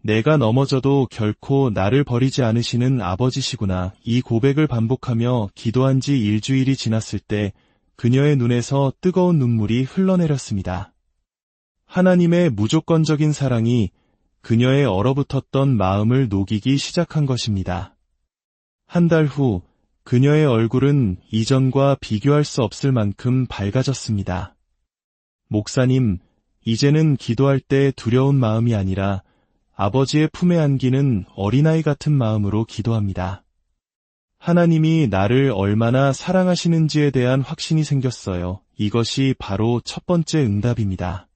S1: 내가 넘어져도 결코 나를 버리지 않으시는 아버지시구나. 이 고백을 반복하며 기도한 지 일주일이 지났을 때 그녀의 눈에서 뜨거운 눈물이 흘러내렸습니다. 하나님의 무조건적인 사랑이 그녀의 얼어붙었던 마음을 녹이기 시작한 것입니다. 한 달 후 그녀의 얼굴은 이전과 비교할 수 없을 만큼 밝아졌습니다. 목사님, 이제는 기도할 때 두려운 마음이 아니라 아버지의 품에 안기는 어린아이 같은 마음으로 기도합니다. 하나님이 나를 얼마나 사랑하시는지에 대한 확신이 생겼어요. 이것이 바로 첫 번째 응답입니다.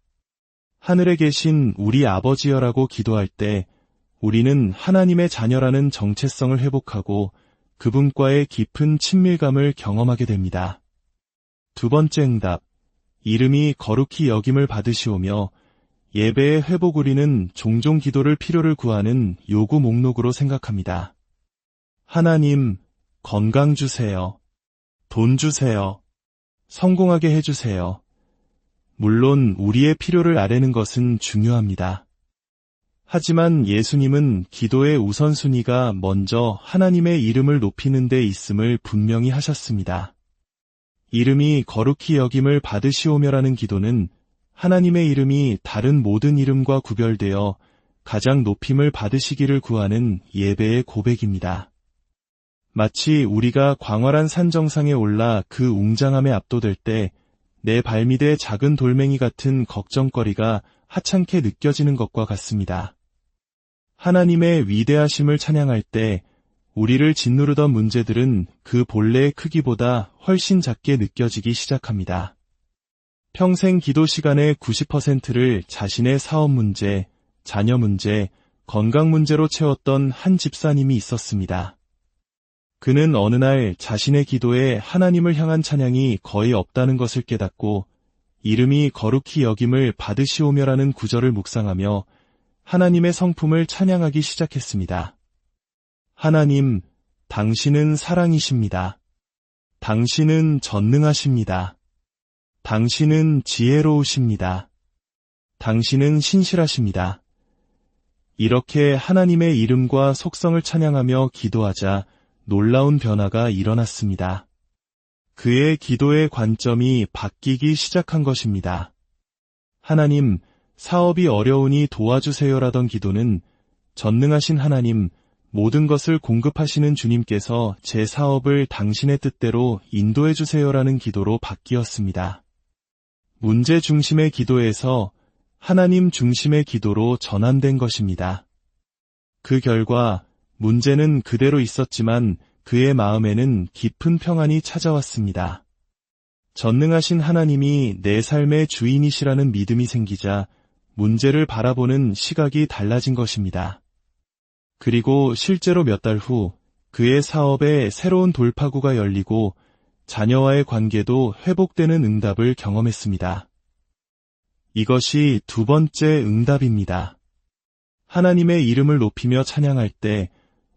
S1: 하늘에 계신 우리 아버지여라고 기도할 때 우리는 하나님의 자녀라는 정체성을 회복하고 그분과의 깊은 친밀감을 경험하게 됩니다. 두 번째 응답, 이름이 거룩히 여김을 받으시오며 예배의 회복. 우리는 종종 기도를 필요를 구하는 요구 목록으로 생각합니다. 하나님, 건강 주세요. 돈 주세요. 성공하게 해주세요. 물론 우리의 필요를 아뢰는 것은 중요합니다. 하지만 예수님은 기도의 우선순위가 먼저 하나님의 이름을 높이는 데 있음을 분명히 하셨습니다. 이름이 거룩히 여김을 받으시오며라는 기도는 하나님의 이름이 다른 모든 이름과 구별되어 가장 높임을 받으시기를 구하는 예배의 고백입니다. 마치 우리가 광활한 산 정상에 올라 그 웅장함에 압도될 때 내 발밑에 작은 돌멩이 같은 걱정거리가 하찮게 느껴지는 것과 같습니다. 하나님의 위대하심을 찬양할 때 우리를 짓누르던 문제들은 그 본래의 크기보다 훨씬 작게 느껴지기 시작합니다. 평생 기도 시간의 90%를 자신의 사업 문제, 자녀 문제, 건강 문제로 채웠던 한 집사님이 있었습니다. 그는 어느 날 자신의 기도에 하나님을 향한 찬양이 거의 없다는 것을 깨닫고 이름이 거룩히 여김을 받으시오며라는 구절을 묵상하며 하나님의 성품을 찬양하기 시작했습니다. 하나님, 당신은 사랑이십니다. 당신은 전능하십니다. 당신은 지혜로우십니다. 당신은 신실하십니다. 이렇게 하나님의 이름과 속성을 찬양하며 기도하자 놀라운 변화가 일어났습니다. 그의 기도의 관점이 바뀌기 시작한 것입니다. 하나님, 사업이 어려우니 도와주세요라던 기도는 전능하신 하나님, 모든 것을 공급하시는 주님께서 제 사업을 당신의 뜻대로 인도해 주세요라는 기도로 바뀌었습니다. 문제 중심의 기도에서 하나님 중심의 기도로 전환된 것입니다. 그 결과 문제는 그대로 있었지만 그의 마음에는 깊은 평안이 찾아왔습니다. 전능하신 하나님이 내 삶의 주인이시라는 믿음이 생기자 문제를 바라보는 시각이 달라진 것입니다. 그리고 실제로 몇 달 후 그의 사업에 새로운 돌파구가 열리고 자녀와의 관계도 회복되는 응답을 경험했습니다. 이것이 두 번째 응답입니다. 하나님의 이름을 높이며 찬양할 때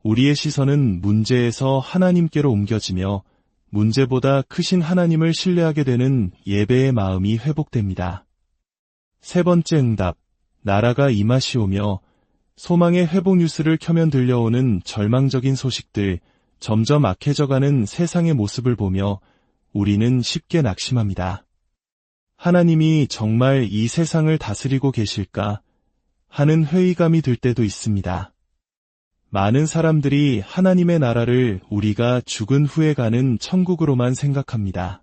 S1: 우리의 시선은 문제에서 하나님께로 옮겨지며 문제보다 크신 하나님을 신뢰하게 되는 예배의 마음이 회복됩니다. 세 번째 응답, 나라가 임하시오며 소망의 회복 뉴스를 켜면 들려오는 절망적인 소식들, 점점 악해져가는 세상의 모습을 보며 우리는 쉽게 낙심합니다. 하나님이 정말 이 세상을 다스리고 계실까 하는 회의감이 들 때도 있습니다. 많은 사람들이 하나님의 나라를 우리가 죽은 후에 가는 천국으로만 생각합니다.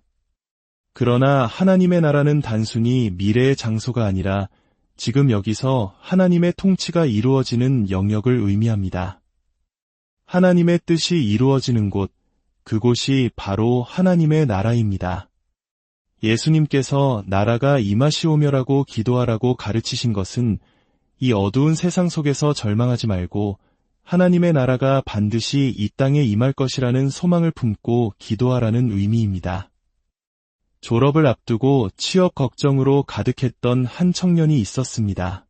S1: 그러나 하나님의 나라는 단순히 미래의 장소가 아니라 지금 여기서 하나님의 통치가 이루어지는 영역을 의미합니다. 하나님의 뜻이 이루어지는 곳, 그곳이 바로 하나님의 나라입니다. 예수님께서 나라가 임하시오며라고 기도하라고 가르치신 것은 이 어두운 세상 속에서 절망하지 말고 하나님의 나라가 반드시 이 땅에 임할 것이라는 소망을 품고 기도하라는 의미입니다. 졸업을 앞두고 취업 걱정으로 가득했던 한 청년이 있었습니다.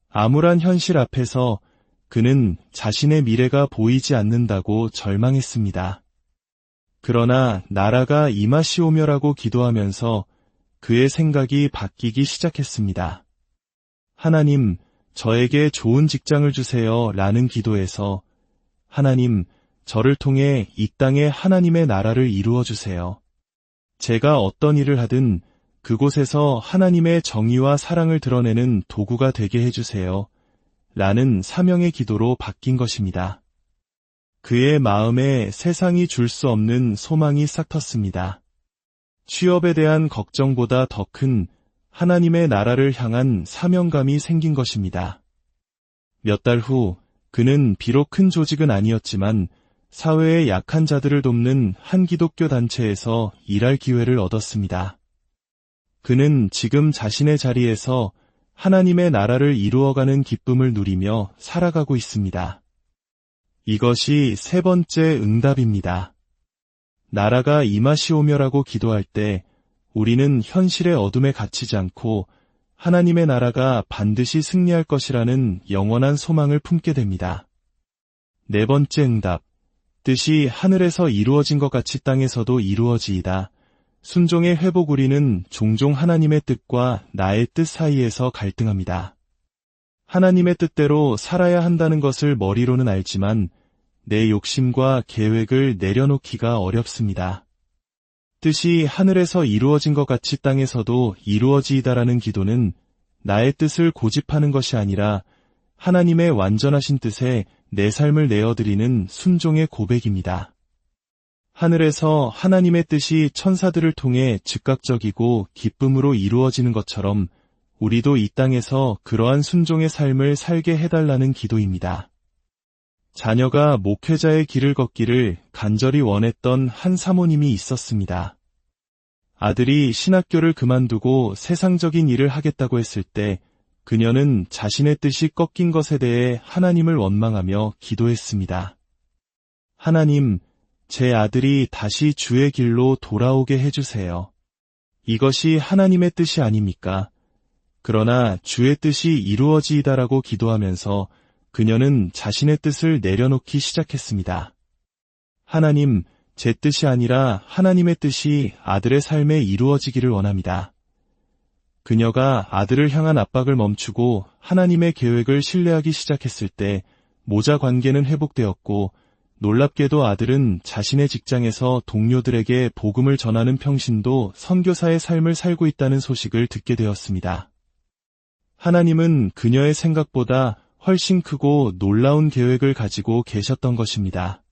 S1: 암울한 현실 앞에서 그는 자신의 미래가 보이지 않는다고 절망했습니다. 그러나 나라가 임하시오며라고 기도하면서 그의 생각이 바뀌기 시작했습니다. 하나님, 저에게 좋은 직장을 주세요 라는 기도에서 하나님, 저를 통해 이 땅에 하나님의 나라를 이루어 주세요. 제가 어떤 일을 하든 그곳에서 하나님의 정의와 사랑을 드러내는 도구가 되게 해주세요 라는 사명의 기도로 바뀐 것입니다. 그의 마음에 세상이 줄 수 없는 소망이 싹 텄습니다. 취업에 대한 걱정보다 더 큰 하나님의 나라를 향한 사명감이 생긴 것입니다. 몇 달 후 그는 비록 큰 조직은 아니었지만 사회의 약한 자들을 돕는 한 기독교 단체에서 일할 기회를 얻었습니다. 그는 지금 자신의 자리에서 하나님의 나라를 이루어가는 기쁨을 누리며 살아가고 있습니다. 이것이 세 번째 응답입니다. 나라가 임하시오며라고 기도할 때 우리는 현실의 어둠에 갇히지 않고 하나님의 나라가 반드시 승리할 것이라는 영원한 소망을 품게 됩니다. 네 번째 응답, 뜻이 하늘에서 이루어진 것 같이 땅에서도 이루어지이다. 순종의 회복. 우리는 종종 하나님의 뜻과 나의 뜻 사이에서 갈등합니다. 하나님의 뜻대로 살아야 한다는 것을 머리로는 알지만 내 욕심과 계획을 내려놓기가 어렵습니다. 뜻이 하늘에서 이루어진 것 같이 땅에서도 이루어지이다라는 기도는 나의 뜻을 고집하는 것이 아니라 하나님의 완전하신 뜻에 내 삶을 내어드리는 순종의 고백입니다. 하늘에서 하나님의 뜻이 천사들을 통해 즉각적이고 기쁨으로 이루어지는 것처럼 우리도 이 땅에서 그러한 순종의 삶을 살게 해달라는 기도입니다. 자녀가 목회자의 길을 걷기를 간절히 원했던 한 사모님이 있었습니다. 아들이 신학교를 그만두고 세상적인 일을 하겠다고 했을 때 그녀는 자신의 뜻이 꺾인 것에 대해 하나님을 원망하며 기도했습니다. 하나님, 제 아들이 다시 주의 길로 돌아오게 해주세요. 이것이 하나님의 뜻이 아닙니까? 그러나 주의 뜻이 이루어지이다라고 기도하면서 그녀는 자신의 뜻을 내려놓기 시작했습니다. 하나님, 제 뜻이 아니라 하나님의 뜻이 아들의 삶에 이루어지기를 원합니다. 그녀가 아들을 향한 압박을 멈추고 하나님의 계획을 신뢰하기 시작했을 때 모자 관계는 회복되었고 놀랍게도 아들은 자신의 직장에서 동료들에게 복음을 전하는 평신도 선교사의 삶을 살고 있다는 소식을 듣게 되었습니다. 하나님은 그녀의 생각보다 훨씬 크고 놀라운 계획을 가지고 계셨던 것입니다.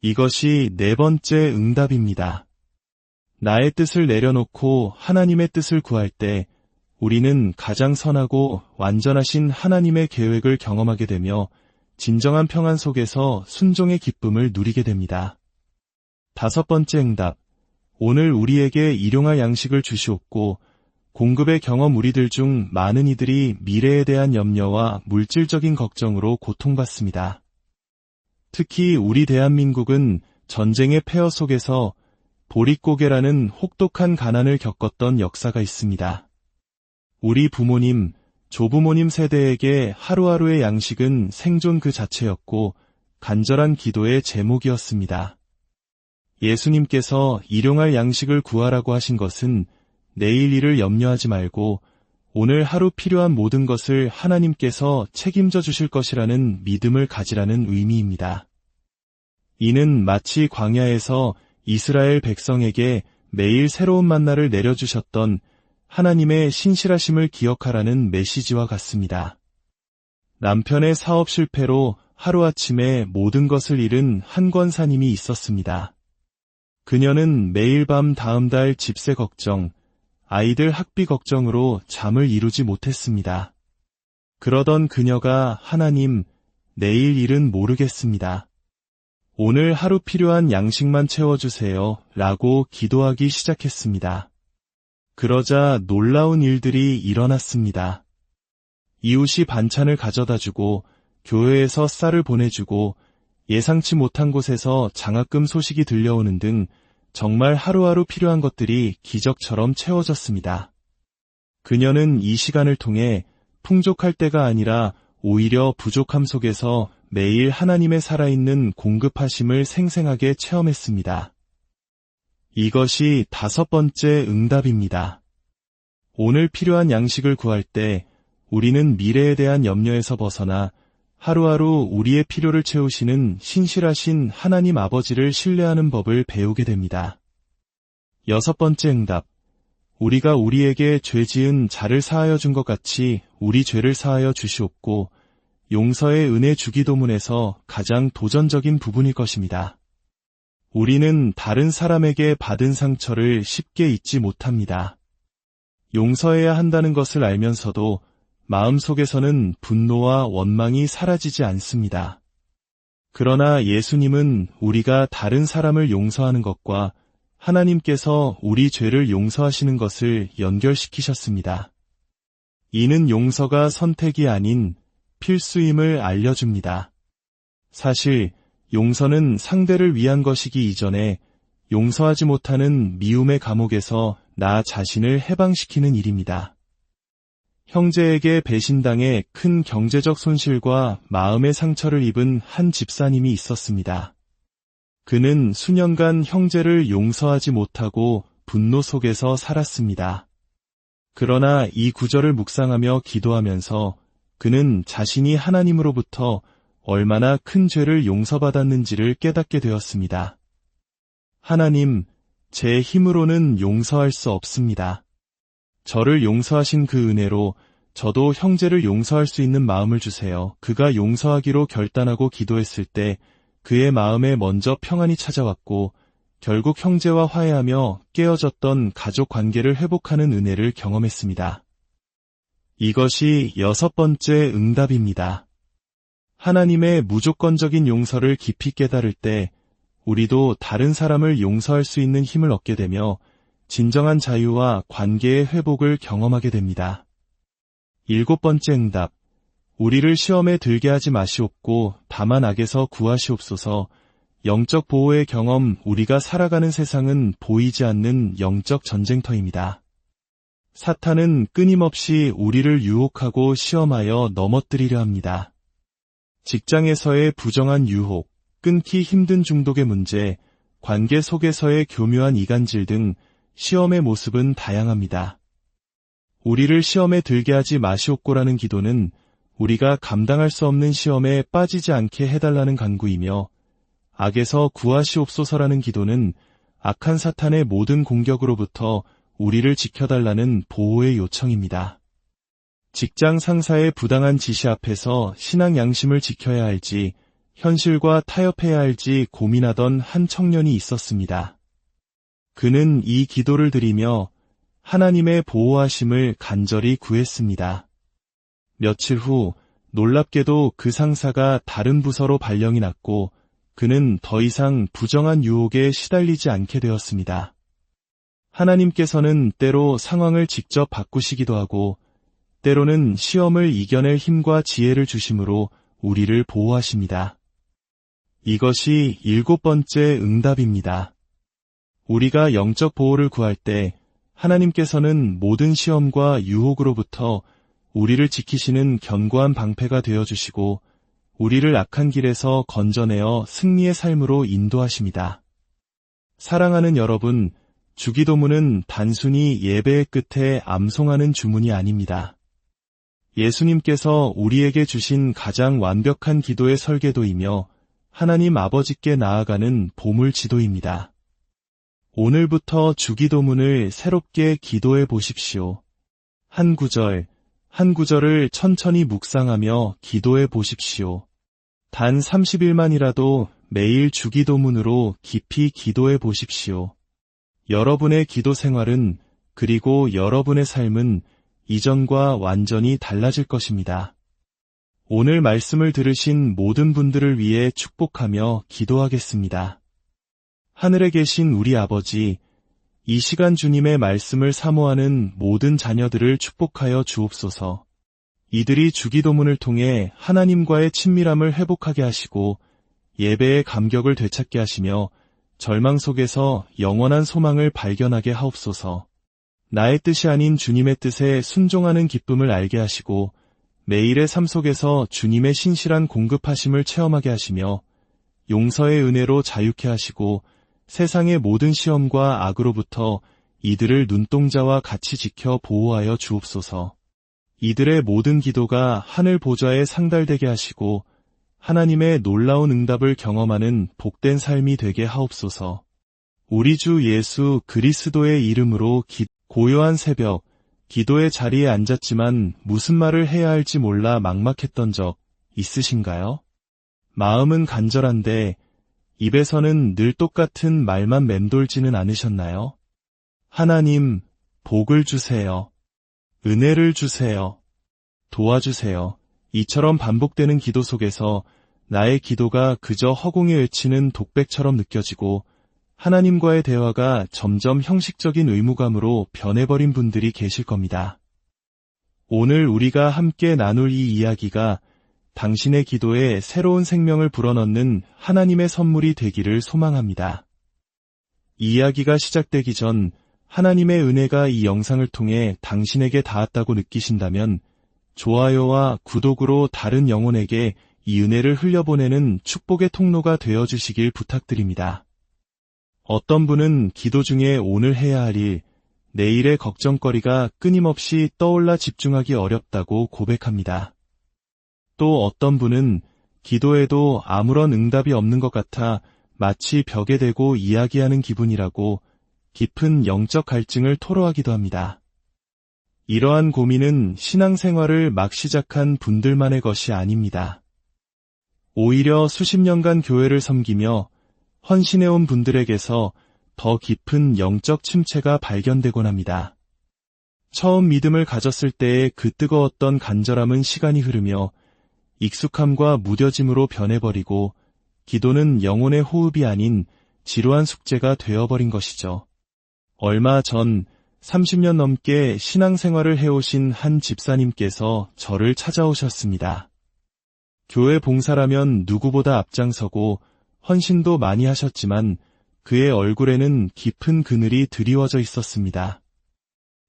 S1: 이것이 네 번째 응답입니다. 나의 뜻을 내려놓고 하나님의 뜻을 구할 때 우리는 가장 선하고 완전하신 하나님의 계획을 경험하게 되며 진정한 평안 속에서 순종의 기쁨을 누리게 됩니다. 다섯 번째 응답. 오늘 우리에게 일용할 양식을 주시옵고 공급의 경험 우리들 중 많은 이들이 미래에 대한 염려와 물질적인 걱정으로 고통받습니다. 특히 우리 대한민국은 전쟁의 폐허 속에서 보릿고개라는 혹독한 가난을 겪었던 역사가 있습니다. 우리 부모님, 조부모님 세대에게 하루하루의 양식은 생존 그 자체였고 간절한 기도의 제목이었습니다. 예수님께서 일용할 양식을 구하라고 하신 것은 내일 일을 염려하지 말고 오늘 하루 필요한 모든 것을 하나님께서 책임져 주실 것이라는 믿음을 가지라는 의미입니다. 이는 마치 광야에서 이스라엘 백성에게 매일 새로운 만나를 내려주셨던 하나님의 신실하심을 기억하라는 메시지와 같습니다. 남편의 사업 실패로 하루아침에 모든 것을 잃은 한 권사님이 있었습니다. 그녀는 매일 밤 다음 달 집세 걱정, 아이들 학비 걱정으로 잠을 이루지 못했습니다. 그러던 그녀가 하나님, 내일 일은 모르겠습니다. 오늘 하루 필요한 양식만 채워주세요 라고 기도하기 시작했습니다. 그러자 놀라운 일들이 일어났습니다. 이웃이 반찬을 가져다주고 교회에서 쌀을 보내주고 예상치 못한 곳에서 장학금 소식이 들려오는 등 정말 하루하루 필요한 것들이 기적처럼 채워졌습니다. 그녀는 이 시간을 통해 풍족할 때가 아니라 오히려 부족함 속에서 매일 하나님의 살아있는 공급하심을 생생하게 체험했습니다. 이것이 다섯 번째 응답입니다. 오늘 필요한 양식을 구할 때 우리는 미래에 대한 염려에서 벗어나 하루하루 우리의 필요를 채우시는 신실하신 하나님 아버지를 신뢰하는 법을 배우게 됩니다. 여섯 번째 응답. 우리가 우리에게 죄 지은 자를 사하여 준 것 같이 우리 죄를 사하여 주시옵고 용서의 은혜 주기도문에서 가장 도전적인 부분일 것입니다. 우리는 다른 사람에게 받은 상처를 쉽게 잊지 못합니다. 용서해야 한다는 것을 알면서도 마음속에서는 분노와 원망이 사라지지 않습니다. 그러나 예수님은 우리가 다른 사람을 용서하는 것과 하나님께서 우리 죄를 용서하시는 것을 연결시키셨습니다. 이는 용서가 선택이 아닌 필수임을 알려줍니다. 사실 용서는 상대를 위한 것이기 이전에 용서하지 못하는 미움의 감옥에서 나 자신을 해방시키는 일입니다. 형제에게 배신당해 큰 경제적 손실과 마음의 상처를 입은 한 집사님이 있었습니다. 그는 수년간 형제를 용서하지 못하고 분노 속에서 살았습니다. 그러나 이 구절을 묵상하며 기도하면서 그는 자신이 하나님으로부터 얼마나 큰 죄를 용서받았는지를 깨닫게 되었습니다. 하나님, 제 힘으로는 용서할 수 없습니다. 저를 용서하신 그 은혜로 저도 형제를 용서할 수 있는 마음을 주세요. 그가 용서하기로 결단하고 기도했을 때 그의 마음에 먼저 평안이 찾아왔고 결국 형제와 화해하며 깨어졌던 가족 관계를 회복하는 은혜를 경험했습니다. 이것이 6번째 응답입니다. 하나님의 무조건적인 용서를 깊이 깨달을 때 우리도 다른 사람을 용서할 수 있는 힘을 얻게 되며 진정한 자유와 관계의 회복을 경험하게 됩니다. 7번째 응답. 우리를 시험에 들게 하지 마시옵고 다만 악에서 구하시옵소서. 영적 보호의 경험. 우리가 살아가는 세상은 보이지 않는 영적 전쟁터입니다. 사탄은 끊임없이 우리를 유혹하고 시험하여 넘어뜨리려 합니다. 직장에서의 부정한 유혹, 끊기 힘든 중독의 문제, 관계 속에서의 교묘한 이간질 등 시험의 모습은 다양합니다. 우리를 시험에 들게 하지 마시옵고라는 기도는 우리가 감당할 수 없는 시험에 빠지지 않게 해달라는 간구이며, 악에서 구하시옵소서라는 기도는 악한 사탄의 모든 공격으로부터 우리를 지켜달라는 보호의 요청입니다. 직장 상사의 부당한 지시 앞에서 신앙 양심을 지켜야 할지 현실과 타협해야 할지 고민하던 한 청년이 있었습니다. 그는 이 기도를 드리며 하나님의 보호하심을 간절히 구했습니다. 며칠 후 놀랍게도 그 상사가 다른 부서로 발령이 났고 그는 더 이상 부정한 유혹에 시달리지 않게 되었습니다. 하나님께서는 때로 상황을 직접 바꾸시기도 하고 때로는 시험을 이겨낼 힘과 지혜를 주심으로 우리를 보호하십니다. 이것이 7번째 응답입니다. 우리가 영적 보호를 구할 때 하나님께서는 모든 시험과 유혹으로부터 우리를 지키시는 견고한 방패가 되어주시고 우리를 악한 길에서 건져내어 승리의 삶으로 인도하십니다. 사랑하는 여러분, 주기도문은 단순히 예배의 끝에 암송하는 주문이 아닙니다. 예수님께서 우리에게 주신 가장 완벽한 기도의 설계도이며 하나님 아버지께 나아가는 보물 지도입니다. 오늘부터 주기도문을 새롭게 기도해 보십시오. 한 구절, 한 구절을 천천히 묵상하며 기도해 보십시오. 단 30일만이라도 매일 주기도문으로 깊이 기도해 보십시오. 여러분의 기도 생활은 그리고 여러분의 삶은 이전과 완전히 달라질 것입니다. 오늘 말씀을 들으신 모든 분들을 위해 축복하며 기도하겠습니다. 하늘에 계신 우리 아버지, 이 시간 주님의 말씀을 사모하는 모든 자녀들을 축복하여 주옵소서. 이들이 주기도문을 통해 하나님과의 친밀함을 회복하게 하시고 예배의 감격을 되찾게 하시며 절망 속에서 영원한 소망을 발견하게 하옵소서. 나의 뜻이 아닌 주님의 뜻에 순종하는 기쁨을 알게 하시고 매일의 삶 속에서 주님의 신실한 공급하심을 체험하게 하시며 용서의 은혜로 자유케 하시고 세상의 모든 시험과 악으로부터 이들을 눈동자와 같이 지켜 보호하여 주옵소서. 이들의 모든 기도가 하늘 보좌에 상달되게 하시고 하나님의 놀라운 응답을 경험하는 복된 삶이 되게 하옵소서. 우리 주 예수 그리스도의 이름으로 고요한 새벽, 기도의 자리에 앉았지만 무슨 말을 해야 할지 몰라 막막했던 적 있으신가요? 마음은 간절한데 입에서는 늘 똑같은 말만 맴돌지는 않으셨나요? 하나님, 복을 주세요. 은혜를 주세요. 도와주세요. 이처럼 반복되는 기도 속에서 나의 기도가 그저 허공에 외치는 독백처럼 느껴지고 하나님과의 대화가 점점 형식적인 의무감으로 변해버린 분들이 계실 겁니다. 오늘 우리가 함께 나눌 이 이야기가 당신의 기도에 새로운 생명을 불어넣는 하나님의 선물이 되기를 소망합니다. 이 이야기가 시작되기 전 하나님의 은혜가 이 영상을 통해 당신에게 닿았다고 느끼신다면 좋아요와 구독으로 다른 영혼에게 이 은혜를 흘려보내는 축복의 통로가 되어주시길 부탁드립니다. 어떤 분은 기도 중에 오늘 해야 할 일, 내일의 걱정거리가 끊임없이 떠올라 집중하기 어렵다고 고백합니다. 또 어떤 분은 기도해도 아무런 응답이 없는 것 같아 마치 벽에 대고 이야기하는 기분이라고 깊은 영적 갈증을 토로하기도 합니다. 이러한 고민은 신앙생활을 막 시작한 분들만의 것이 아닙니다. 오히려 수십 년간 교회를 섬기며 헌신해온 분들에게서 더 깊은 영적 침체가 발견되곤 합니다. 처음 믿음을 가졌을 때의 그 뜨거웠던 간절함은 시간이 흐르며 익숙함과 무뎌짐으로 변해버리고 기도는 영혼의 호흡이 아닌 지루한 숙제가 되어버린 것이죠. 얼마 전 30년 넘게 신앙생활을 해오신 한 집사님께서 저를 찾아오셨습니다. 교회 봉사라면 누구보다 앞장서고 헌신도 많이 하셨지만 그의 얼굴에는 깊은 그늘이 드리워져 있었습니다.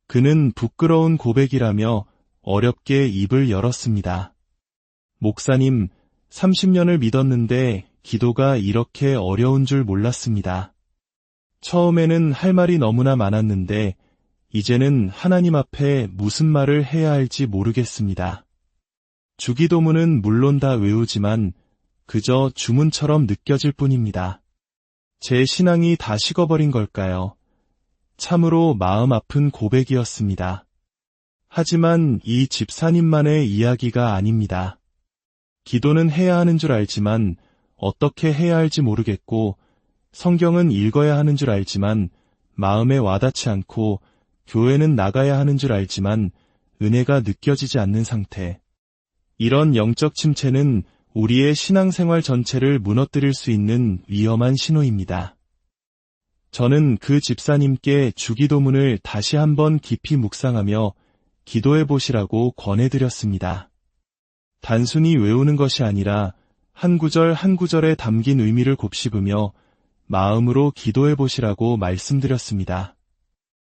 S1: 그는 부끄러운 고백이라며 어렵게 입을 열었습니다. 목사님, 30년을 믿었는데 기도가 이렇게 어려운 줄 몰랐습니다. 처음에는 할 말이 너무나 많았는데 이제는 하나님 앞에 무슨 말을 해야 할지 모르겠습니다. 주기도문은 물론 다 외우지만 그저 주문처럼 느껴질 뿐입니다. 제 신앙이 다 식어버린 걸까요? 참으로 마음 아픈 고백이었습니다. 하지만 이 집사님만의 이야기가 아닙니다. 기도는 해야 하는 줄 알지만 어떻게 해야 할지 모르겠고 성경은 읽어야 하는 줄 알지만 마음에 와닿지 않고 교회는 나가야 하는 줄 알지만 은혜가 느껴지지 않는 상태. 이런 영적 침체는 우리의 신앙생활 전체를 무너뜨릴 수 있는 위험한 신호입니다. 저는 그 집사님께 주기도문을 다시 한번 깊이 묵상하며 기도해 보시라고 권해드렸습니다. 단순히 외우는 것이 아니라 한 구절 한 구절에 담긴 의미를 곱씹으며 마음으로 기도해 보시라고 말씀드렸습니다.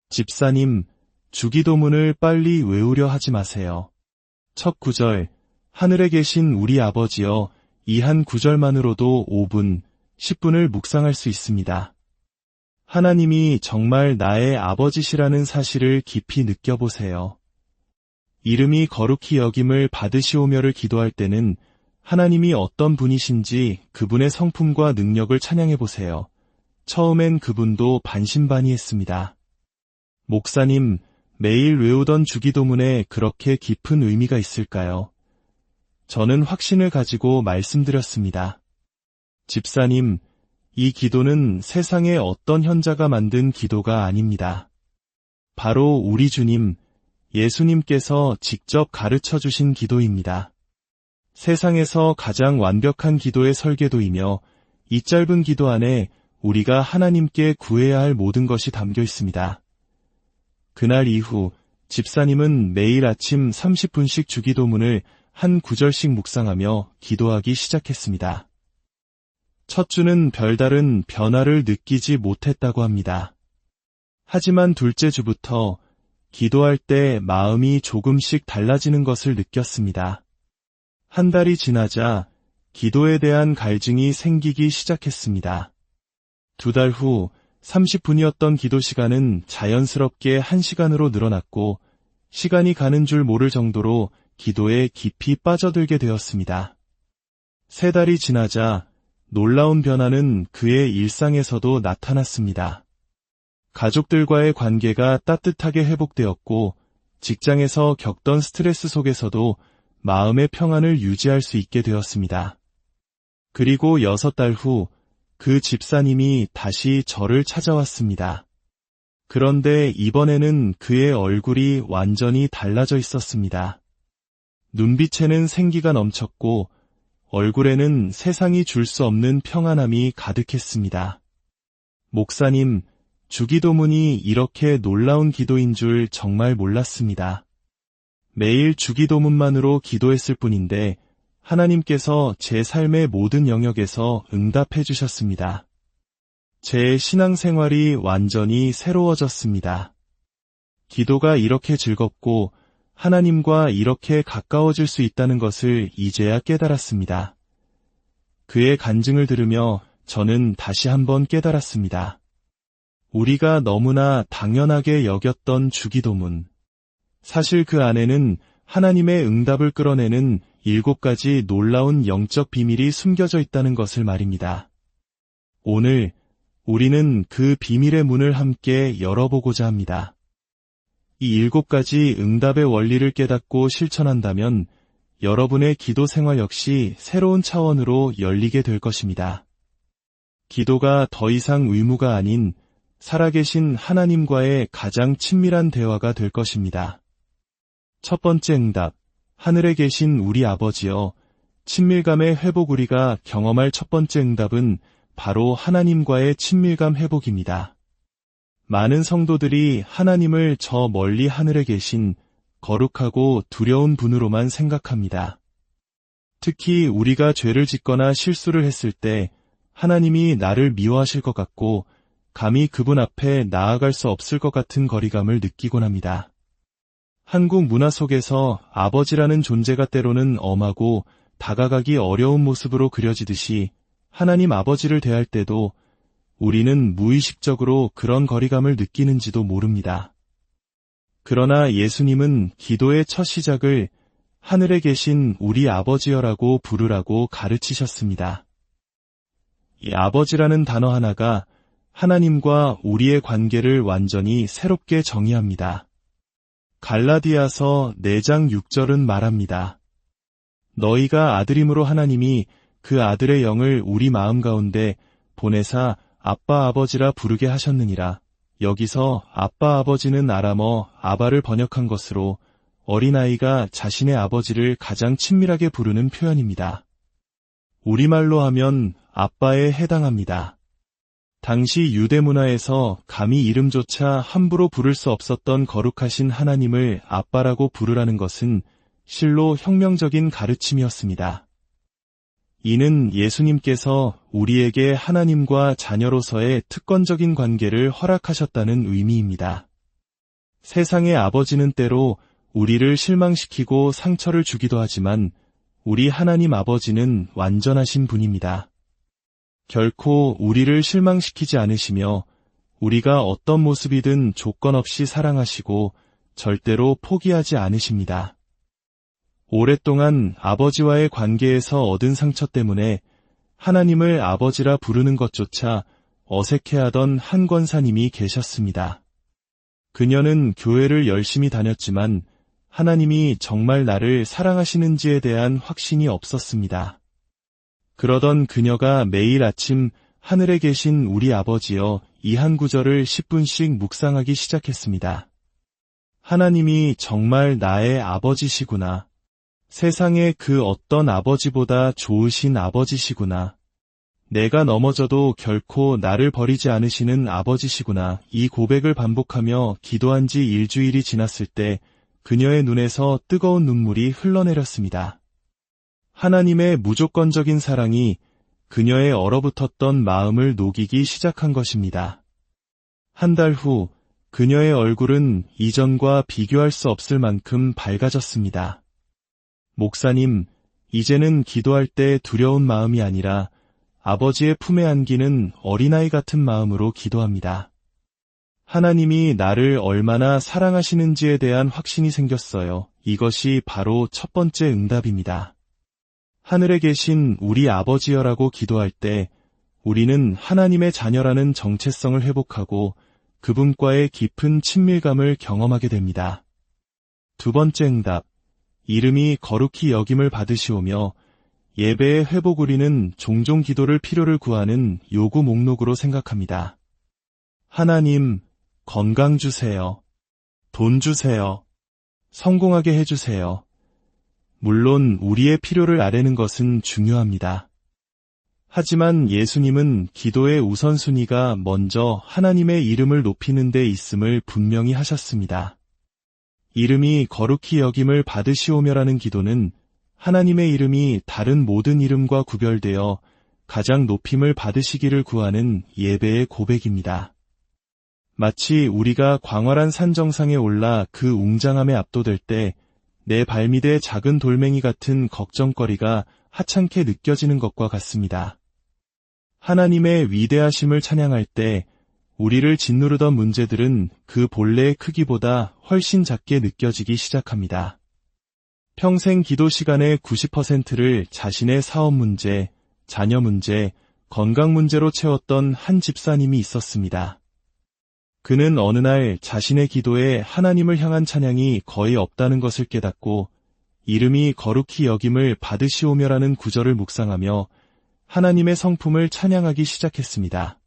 S1: 집사님, 주기도문을 빨리 외우려 하지 마세요. 첫 구절, 하늘에 계신 우리 아버지여, 이 한 구절만으로도 5분, 10분을 묵상할 수 있습니다. 하나님이 정말 나의 아버지시라는 사실을 깊이 느껴보세요. 이름이 거룩히 여김을 받으시오며를 기도할 때는 하나님이 어떤 분이신지 그분의 성품과 능력을 찬양해보세요. 처음엔 그분도 반신반의했습니다. 목사님, 매일 외우던 주기도문에 그렇게 깊은 의미가 있을까요? 저는 확신을 가지고 말씀드렸습니다. 집사님, 이 기도는 세상의 어떤 현자가 만든 기도가 아닙니다. 바로 우리 주님, 예수님께서 직접 가르쳐 주신 기도입니다. 세상에서 가장 완벽한 기도의 설계도이며 이 짧은 기도 안에 우리가 하나님께 구해야 할 모든 것이 담겨 있습니다. 그날 이후 집사님은 매일 아침 30분씩 주기도문을 한 구절씩 묵상하며 기도하기 시작했습니다. 첫 주는 별다른 변화를 느끼지 못했다고 합니다. 하지만 둘째 주부터 기도할 때 마음이 조금씩 달라지는 것을 느꼈습니다. 한 달이 지나자 기도에 대한 갈증이 생기기 시작했습니다. 2달 후 30분이었던 기도 시간은 자연스럽게 1시간으로 늘어났고 시간이 가는 줄 모를 정도로 기도에 깊이 빠져들게 되었습니다. 3달이 지나자 놀라운 변화는 그의 일상에서도 나타났습니다. 가족들과의 관계가 따뜻하게 회복되었고 직장에서 겪던 스트레스 속에서도 마음의 평안을 유지할 수 있게 되었습니다. 그리고 6달 후 그 집사님이 다시 저를 찾아왔습니다. 그런데 이번에는 그의 얼굴이 완전히 달라져 있었습니다. 눈빛에는 생기가 넘쳤고 얼굴에는 세상이 줄 수 없는 평안함이 가득했습니다. 목사님, 주기도문이 이렇게 놀라운 기도인 줄 정말 몰랐습니다. 매일 주기도문만으로 기도했을 뿐인데 하나님께서 제 삶의 모든 영역에서 응답해 주셨습니다. 제 신앙생활이 완전히 새로워졌습니다. 기도가 이렇게 즐겁고 하나님과 이렇게 가까워질 수 있다는 것을 이제야 깨달았습니다. 그의 간증을 들으며 저는 다시 한번 깨달았습니다. 우리가 너무나 당연하게 여겼던 주기도문. 사실 그 안에는 하나님의 응답을 끌어내는 7가지 놀라운 영적 비밀이 숨겨져 있다는 것을 말입니다. 오늘 우리는 그 비밀의 문을 함께 열어보고자 합니다. 이 7가지 응답의 원리를 깨닫고 실천한다면 여러분의 기도 생활 역시 새로운 차원으로 열리게 될 것입니다. 기도가 더 이상 의무가 아닌 살아계신 하나님과의 가장 친밀한 대화가 될 것입니다. 첫 번째 응답, 하늘에 계신 우리 아버지여, 친밀감의 회복. 우리가 경험할 첫 번째 응답은 바로 하나님과의 친밀감 회복입니다. 많은 성도들이 하나님을 저 멀리 하늘에 계신 거룩하고 두려운 분으로만 생각합니다. 특히 우리가 죄를 짓거나 실수를 했을 때 하나님이 나를 미워하실 것 같고 감히 그분 앞에 나아갈 수 없을 것 같은 거리감을 느끼곤 합니다. 한국 문화 속에서 아버지라는 존재가 때로는 엄하고 다가가기 어려운 모습으로 그려지듯이 하나님 아버지를 대할 때도 우리는 무의식적으로 그런 거리감을 느끼는지도 모릅니다. 그러나 예수님은 기도의 첫 시작을 하늘에 계신 우리 아버지여라고 부르라고 가르치셨습니다. 이 아버지라는 단어 하나가 하나님과 우리의 관계를 완전히 새롭게 정의합니다. 갈라디아서 4장 6절은 말합니다. 너희가 아들임으로 하나님이 그 아들의 영을 우리 마음 가운데 보내사 아빠 아버지라 부르게 하셨느니라. 여기서 아빠 아버지는 아람어 아바를 번역한 것으로 어린아이가 자신의 아버지를 가장 친밀하게 부르는 표현입니다. 우리말로 하면 아빠에 해당합니다. 당시 유대 문화에서 감히 이름조차 함부로 부를 수 없었던 거룩하신 하나님을 아빠라고 부르라는 것은 실로 혁명적인 가르침이었습니다. 이는 예수님께서 우리에게 하나님과 자녀로서의 특권적인 관계를 허락하셨다는 의미입니다. 세상의 아버지는 때로 우리를 실망시키고 상처를 주기도 하지만 우리 하나님 아버지는 완전하신 분입니다. 결코 우리를 실망시키지 않으시며 우리가 어떤 모습이든 조건 없이 사랑하시고 절대로 포기하지 않으십니다. 오랫동안 아버지와의 관계에서 얻은 상처 때문에 하나님을 아버지라 부르는 것조차 어색해하던 한 권사님이 계셨습니다. 그녀는 교회를 열심히 다녔지만 하나님이 정말 나를 사랑하시는지에 대한 확신이 없었습니다. 그러던 그녀가 매일 아침 하늘에 계신 우리 아버지여 이 한 구절을 10분씩 묵상하기 시작했습니다. 하나님이 정말 나의 아버지시구나. 세상의 그 어떤 아버지보다 좋으신 아버지시구나. 내가 넘어져도 결코 나를 버리지 않으시는 아버지시구나. 이 고백을 반복하며 기도한 지 일주일이 지났을 때 그녀의 눈에서 뜨거운 눈물이 흘러내렸습니다. 하나님의 무조건적인 사랑이 그녀의 얼어붙었던 마음을 녹이기 시작한 것입니다. 한 달 후 그녀의 얼굴은 이전과 비교할 수 없을 만큼 밝아졌습니다. 목사님, 이제는 기도할 때 두려운 마음이 아니라 아버지의 품에 안기는 어린아이 같은 마음으로 기도합니다. 하나님이 나를 얼마나 사랑하시는지에 대한 확신이 생겼어요. 이것이 바로 첫 번째 응답입니다. 하늘에 계신 우리 아버지여라고 기도할 때 우리는 하나님의 자녀라는 정체성을 회복하고 그분과의 깊은 친밀감을 경험하게 됩니다. 두 번째 응답, 이름이 거룩히 여김을 받으시오며 예배의 회복. 우리는 종종 기도를 필요를 구하는 요구 목록으로 생각합니다. 하나님, 건강 주세요. 돈 주세요. 성공하게 해주세요. 물론 우리의 필요를 아뢰는 것은 중요합니다. 하지만 예수님은 기도의 우선순위가 먼저 하나님의 이름을 높이는 데 있음을 분명히 하셨습니다. 이름이 거룩히 여김을 받으시오며라는 기도는 하나님의 이름이 다른 모든 이름과 구별되어 가장 높임을 받으시기를 구하는 예배의 고백입니다. 마치 우리가 광활한 산 정상에 올라 그 웅장함에 압도될 때 내 발밑에 작은 돌멩이 같은 걱정거리가 하찮게 느껴지는 것과 같습니다. 하나님의 위대하심을 찬양할 때 우리를 짓누르던 문제들은 그 본래의 크기보다 훨씬 작게 느껴지기 시작합니다. 평생 기도 시간의 90%를 자신의 사업 문제, 자녀 문제, 건강 문제로 채웠던 한 집사님이 있었습니다. 그는 어느 날 자신의 기도에 하나님을 향한 찬양이 거의 없다는 것을 깨닫고 이름이 거룩히 여김을 받으시오며라는 구절을 묵상하며 하나님의 성품을 찬양하기 시작했습니다.